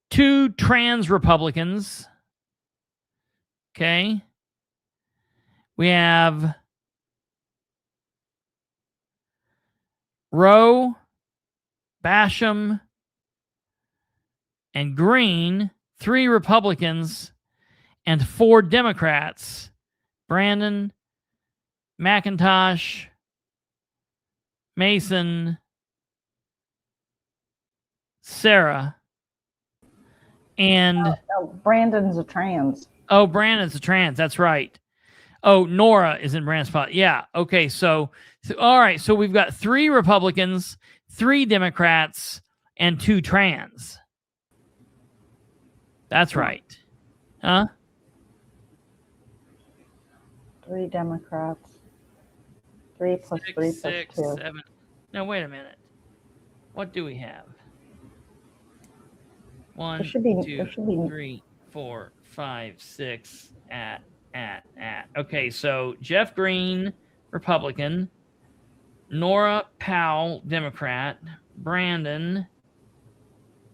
2 trans Republicans. Okay. We have Rowe, Basham, and Green, 3 Republicans, and 4 Democrats. Brandon, McIntosh, Mason, Sarah, and... Brandon's a trans. Oh, Brandon's a trans. That's right. Oh, Nora is in Brandon's spot. Yeah. Okay. So all right. So we've got 3 Republicans, 3 Democrats, and 2 trans. That's right. Huh? 3 Democrats. 3 plus 6, 3 plus 6, 2. 7. No, wait a minute. What do we have? 1, 2, 3, 4, 5, 6. Okay, so Jeff Green, Republican. Nora Powell, Democrat. Brandon,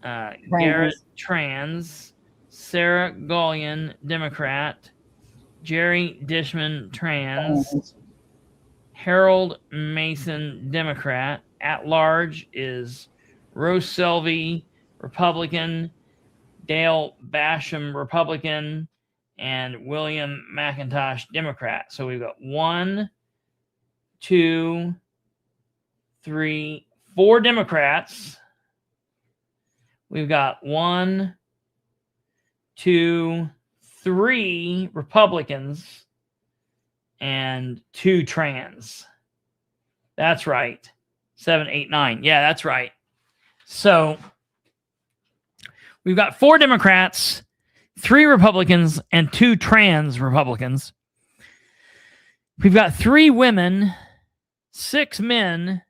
Garrett, trans. Sarah Gullion, Democrat. Jerry Dishman, trans. Harold Mason, Democrat. At large is Rose Selvey, Republican. Dale Basham, Republican. And William McIntosh, Democrat. So we've got 1, 2, 3, 4 Democrats. We've got 1, 2, 3 Republicans and 2 trans. That's right. 7, 8, 9. Yeah, that's right. So we've got 4 Democrats, 3 Republicans, and 2 trans Republicans. We've got 3 women, 6 men,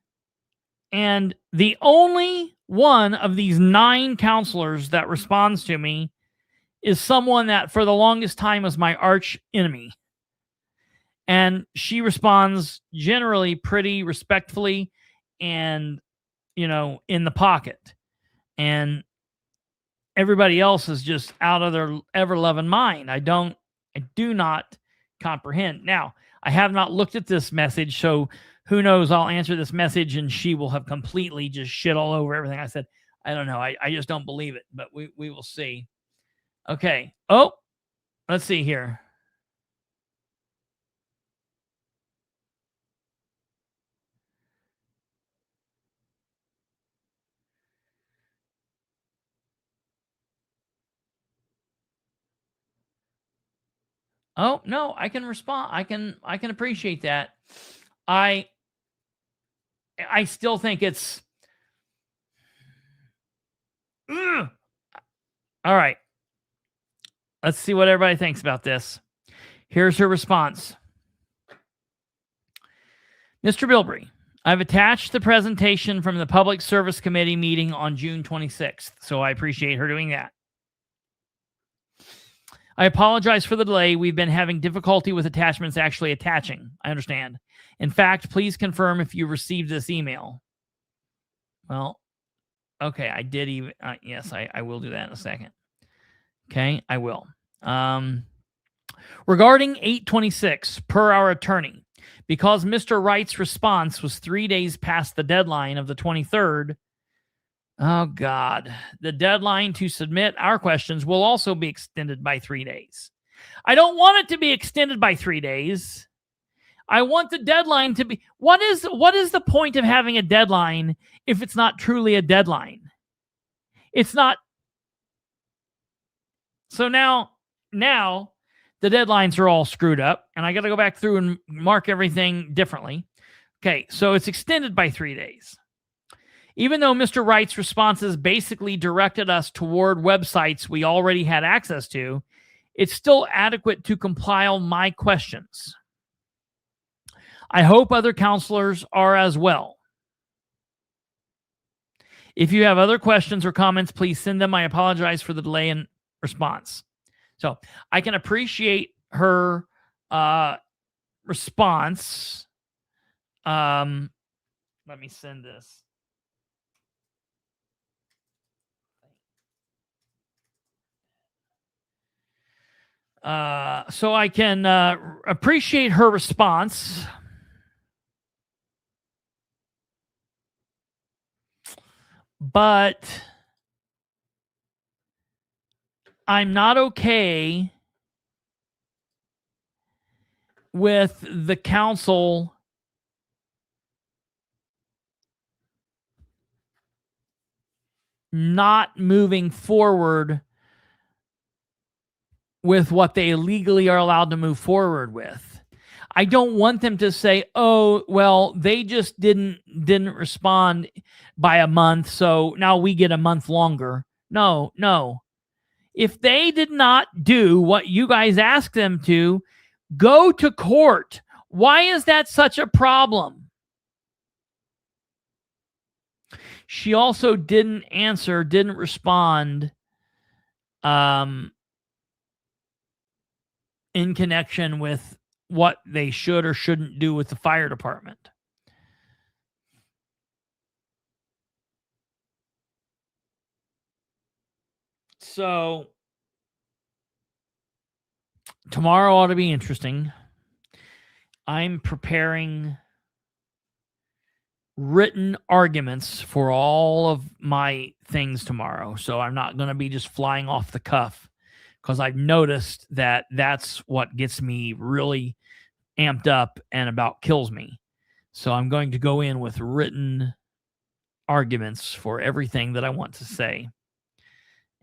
and the only one of these 9 counselors that responds to me is someone that for the longest time was my arch enemy. And she responds generally pretty respectfully and, in the pocket. And everybody else is just out of their ever-loving mind. I do not comprehend. Now, I have not looked at this message, so who knows? I'll answer this message and she will have completely just shit all over everything I said. I don't know. I just don't believe it, but we will see. Okay. Oh, let's see here. Oh, no, I can respond. I can appreciate that. I still think it's Ugh. All right. Let's see what everybody thinks about this. Here's her response. Mr. Bilbrey, I've attached the presentation from the Public Service Committee meeting on June 26th, so I appreciate her doing that. I apologize for the delay. We've been having difficulty with attachments actually attaching. I understand. In fact, please confirm if you received this email. Well, okay, I did even... yes, I will do that in a second. Okay, I will. Regarding 826, per our attorney, because Mr. Wright's response was 3 days past the deadline of the 23rd, oh, God, the deadline to submit our questions will also be extended by 3 days. I don't want it to be extended by 3 days. I want the deadline to be... What is the point of having a deadline if it's not truly a deadline? It's not... So now the deadlines are all screwed up, and I got to go back through and mark everything differently. Okay, so it's extended by 3 days. Even though Mr. Wright's responses basically directed us toward websites we already had access to, it's still adequate to compile my questions. I hope other counselors are as well. If you have other questions or comments, please send them. I apologize for the delay in response. So I can appreciate her response. Let me send this. So I can appreciate her response. But I'm not okay with the council not moving forward with what they legally are allowed to move forward with. I don't want them to say, oh, well, they just didn't respond by a month, so now we get a month longer. No. If they did not do what you guys asked them to, go to court. Why is that such a problem? She also didn't respond in connection with what they should or shouldn't do with the fire department. So tomorrow ought to be interesting. I'm preparing written arguments for all of my things tomorrow. So I'm not going to be just flying off the cuff, because I've noticed that that's what gets me really amped up and about kills me. So I'm going to go in with written arguments for everything that I want to say.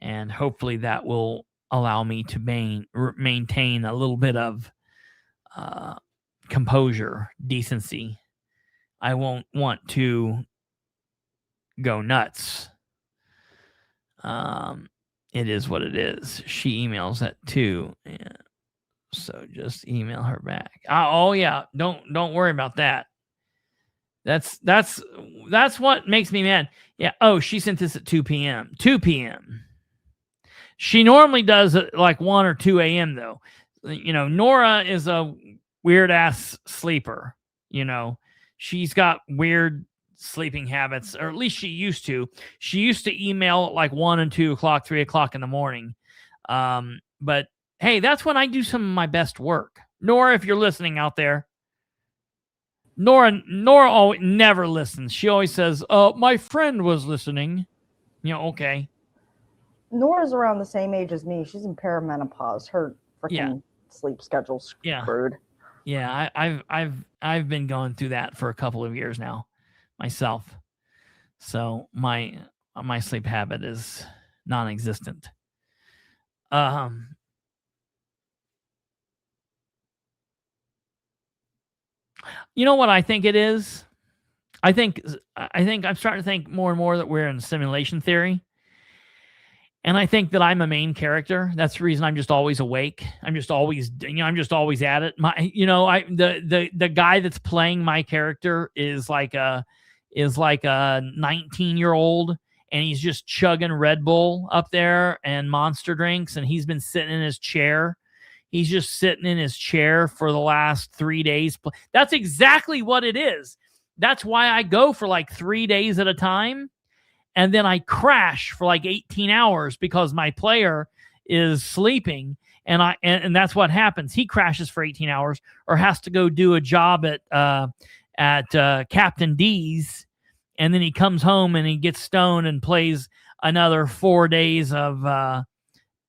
And hopefully that will allow me to maintain a little bit of composure, decency. I won't want to go nuts. It is what it is. She emails that too. Yeah. So just email her back. Oh yeah. Don't worry about that. That's what makes me mad. Yeah. Oh, she sent this at 2 p.m. 2 p.m. She normally does it like 1 or 2 a.m. though. You know, Nora is a weird ass sleeper. You know, she's got weird sleeping habits, or at least she used to. She used to email at like 1 and 2 o'clock, 3 o'clock in the morning. But hey, that's when I do some of my best work. Nora, if you're listening out there, Nora always never listens. She always says, "Oh, my friend was listening." You know, okay. Nora's around the same age as me. She's in perimenopause. Her freaking sleep schedule's screwed. Yeah, I've been going through that for a couple of years now myself. So my sleep habit is non-existent. You know what I think it is? I think I'm starting to think more and more that we're in simulation theory. And I think that I'm a main character. That's the reason I'm just always awake. I'm just always at it. The guy that's playing my character is like a 19-year-old, and he's just chugging Red Bull up there and Monster drinks, and he's been sitting in his chair. He's just sitting in his chair for the last 3 days. That's exactly what it is. That's why I go for like 3 days at a time. And then I crash for like 18 hours because my player is sleeping. And that's what happens. He crashes for 18 hours or has to go do a job at Captain D's. And then he comes home and he gets stoned and plays another 4 days of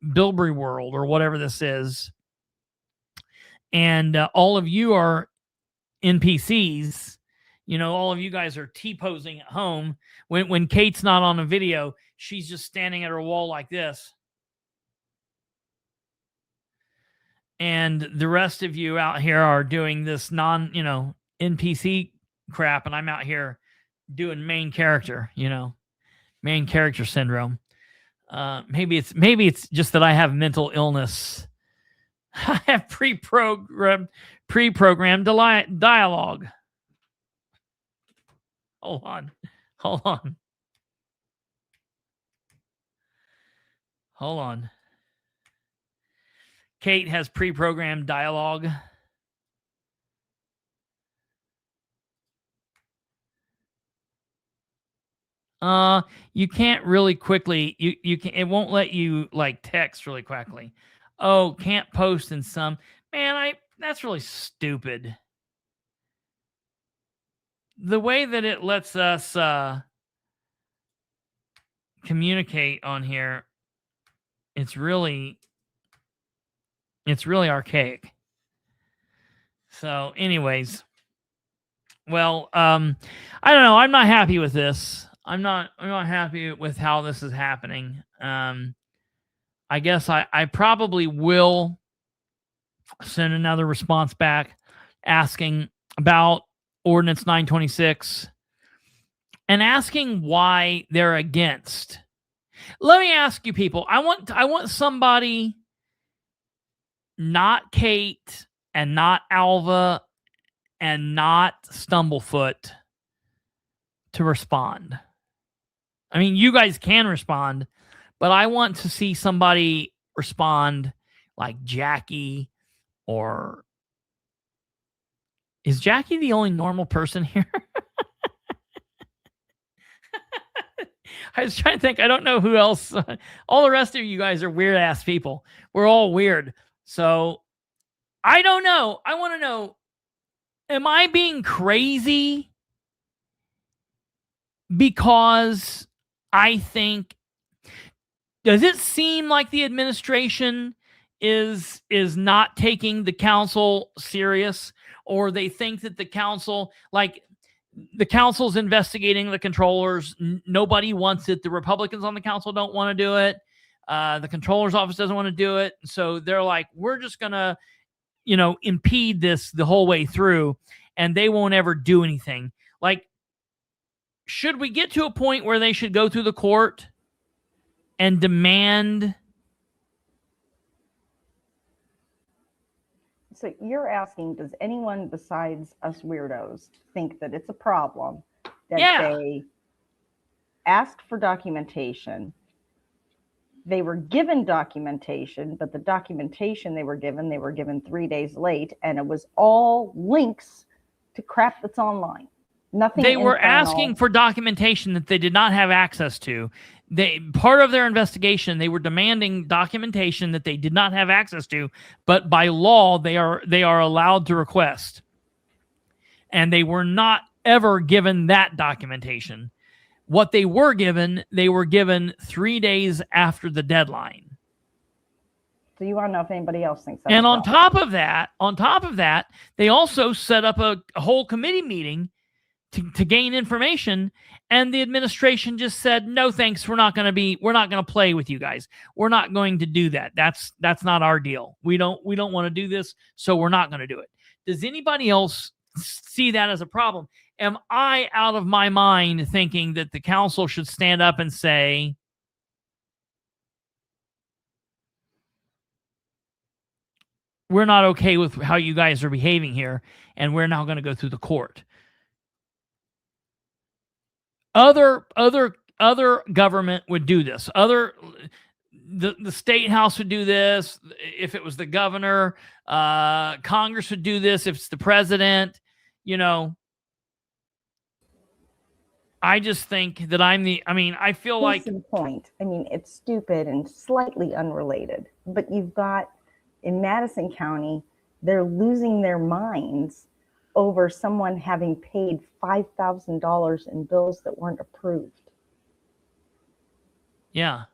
Bilbrey World or whatever this is. And all of you are NPCs. All of you guys are T-posing at home. When Kate's not on a video, she's just standing at her wall like this. And the rest of you out here are doing this NPC crap, and I'm out here doing main character, main character syndrome. Maybe it's just that I have mental illness. I have pre-programmed dialogue. Hold on. Kate has pre-programmed dialogue. You can't really quickly. You can. It won't let you like text really quickly. Oh, can't post in some. Man, that's really stupid. The way that it lets us communicate on here, it's really archaic. So, anyways, well, I don't know. I'm not happy with this. I'm not happy with how this is happening. I guess I probably will send another response back asking about Ordinance 926 and asking why they're against. Let me ask you people. I want somebody, not Kate and not Alva and not Stumblefoot, to respond. I mean, you guys can respond, but I want to see somebody respond like Jackie, or is Jackie the only normal person here? I was trying to think. I don't know who else. All the rest of you guys are weird ass people. We're all weird. So I don't know. I want to know, am I being crazy? Because I think, does it seem like the administration is not taking the council serious, or they think that the council's investigating the controllers? Nobody wants it. The Republicans on the council don't want to do it. The controller's office doesn't want to do it. So they're like, we're just going to, impede this the whole way through, and they won't ever do anything. Like, should we get to a point where they should go through the court and demand? So you're asking, does anyone besides us weirdos think that it's a problem that they asked for documentation? They were given documentation, but the documentation they were given 3 days late, and it was all links to crap that's online. Nothing. They were asking for documentation that they did not have access to. Part of their investigation, they were demanding documentation that they did not have access to, but by law they are allowed to request. And they were not ever given that documentation. What they were given 3 days after the deadline. So you want to know if anybody else thinks that. And on top of that, they also set up a whole committee meeting to gain information, and the administration just said, no thanks, we're not going to play with you guys. We're not going to do that. That's not our deal. We don't want to do this, so we're not going to do it. Does anybody else see that as a problem? Am I out of my mind thinking that the council should stand up and say, we're not okay with how you guys are behaving here, and we're now going to go through the court. Other government would do this. The state house would do this if it was the governor. Congress would do this if it's the president. I just think that I feel like the point. I mean, it's stupid and slightly unrelated, but you've got in Madison County, they're losing their minds over someone having paid $5,000 in bills that weren't approved. Yeah.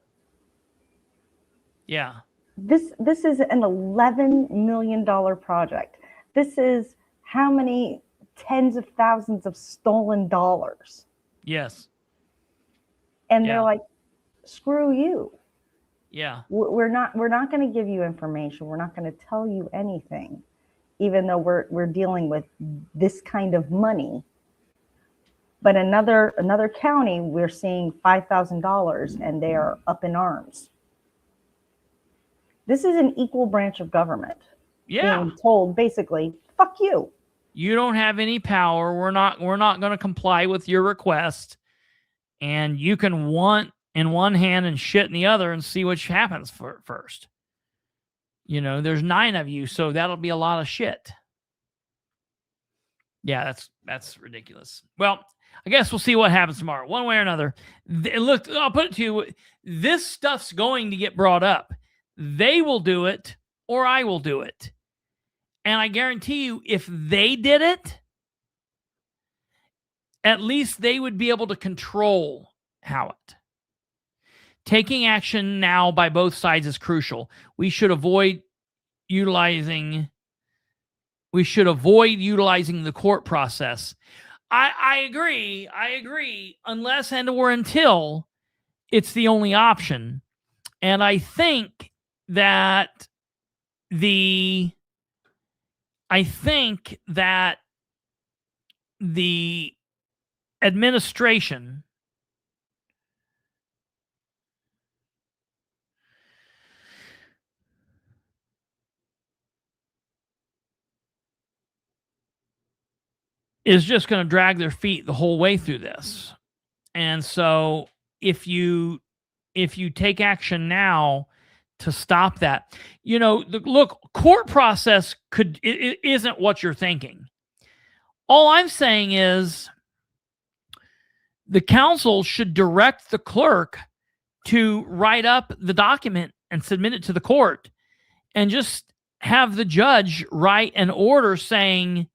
This is an $11 million project. This is how many tens of thousands of stolen dollars. Yes. And they're like, screw you. Yeah. We're not going to give you information. We're not going to tell you anything, even though we're dealing with this kind of money. But another county, we're seeing $5,000 and they are up in arms. This is an equal branch of government. Yeah. Being told basically, fuck you. You don't have any power. We're not going to comply with your request. And you can want in one hand and shit in the other and see what happens first. There's 9 of you, so that'll be a lot of shit. Yeah, that's ridiculous. Well, I guess we'll see what happens tomorrow, one way or another. Look, I'll put it to you. This stuff's going to get brought up. They will do it, or I will do it. And I guarantee you, if they did it, at least they would be able to control how it. Taking action now by both sides is crucial. We should avoid utilizing the court process. I agree, unless and or until it's the only option. And I think that the administration is just going to drag their feet the whole way through this. And so if you take action now to stop that, look, court process isn't what you're thinking. All I'm saying is the council should direct the clerk to write up the document and submit it to the court, and just have the judge write an order saying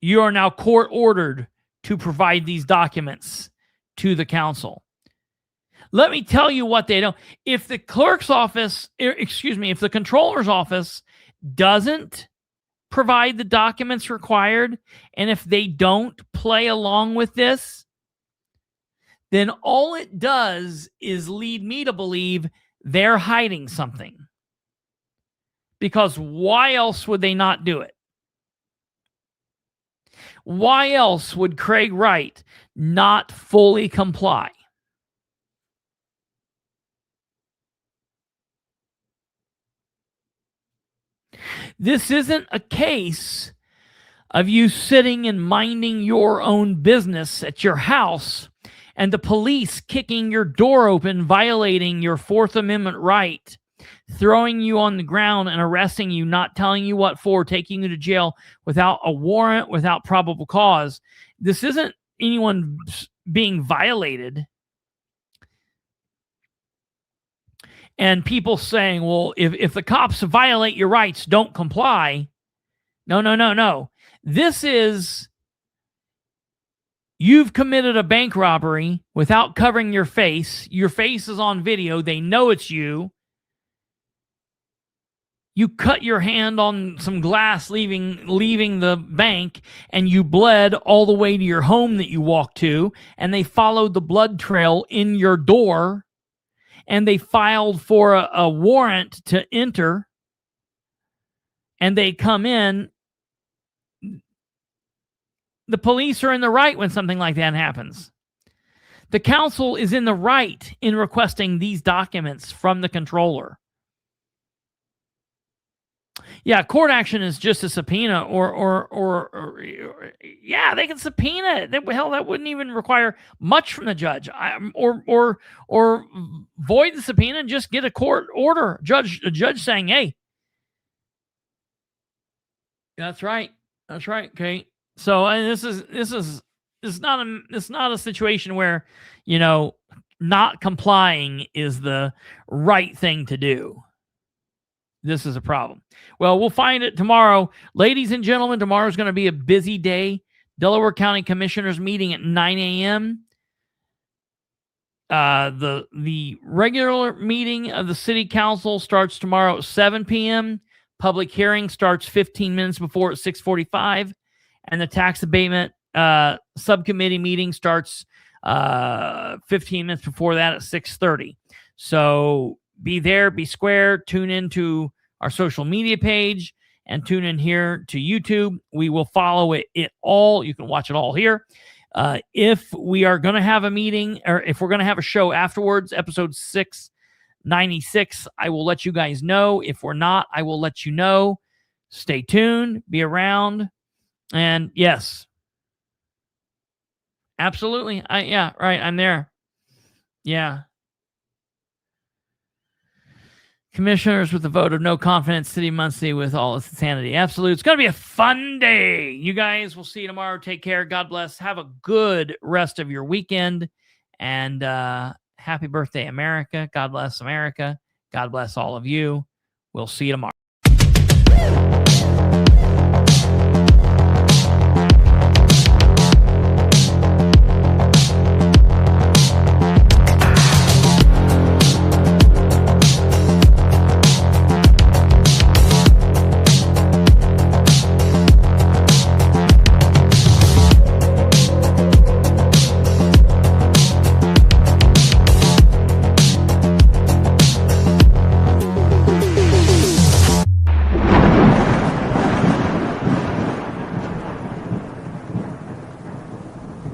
you are now court ordered to provide these documents to the council. Let me tell you what they don't. If the clerk's office, if the controller's office doesn't provide the documents required, and if they don't play along with this, then all it does is lead me to believe they're hiding something. Because why else would they not do it? Why else would Craig Wright not fully comply? This isn't a case of you sitting and minding your own business at your house and the police kicking your door open, violating your Fourth Amendment right, throwing you on the ground and arresting you, not telling you what for, taking you to jail without a warrant, without probable cause. This isn't anyone being violated. And people saying, well, if the cops violate your rights, don't comply. No. This is, you've committed a bank robbery without covering your face. Your face is on video. They know it's you. You cut your hand on some glass leaving the bank, and you bled all the way to your home that you walked to, and they followed the blood trail in your door, and they filed for a warrant to enter, and they come in. The police are in the right when something like that happens. The council is in the right in requesting these documents from the controller. Yeah, court action is just a subpoena, or yeah, they can subpoena it. Hell, that wouldn't even require much from the judge. Or void the subpoena and just get a court order, a judge saying, "Hey, that's right, okay." So, and this is not a situation where, not complying is the right thing to do. This is a problem. Well, we'll find it tomorrow. Ladies and gentlemen, tomorrow is going to be a busy day. Delaware County Commissioners meeting at 9 a.m. The regular meeting of the City Council starts tomorrow at 7 p.m. Public hearing starts 15 minutes before at 6:45. And the tax abatement subcommittee meeting starts 15 minutes before that at 6:30. So be there, be square, tune into our social media page, and tune in here to YouTube. We will follow it all. You can watch it all here. If we are going to have a meeting, or if we're going to have a show afterwards, episode 696, I will let you guys know. If we're not, I will let you know. Stay tuned, be around, and yes, absolutely. Yeah, right. I'm there. Yeah. Commissioners with a vote of no confidence, City of Muncie with all its insanity. Absolutely. It's going to be a fun day. You guys, we'll see you tomorrow. Take care. God bless. Have a good rest of your weekend. And happy birthday, America. God bless America. God bless all of you. We'll see you tomorrow.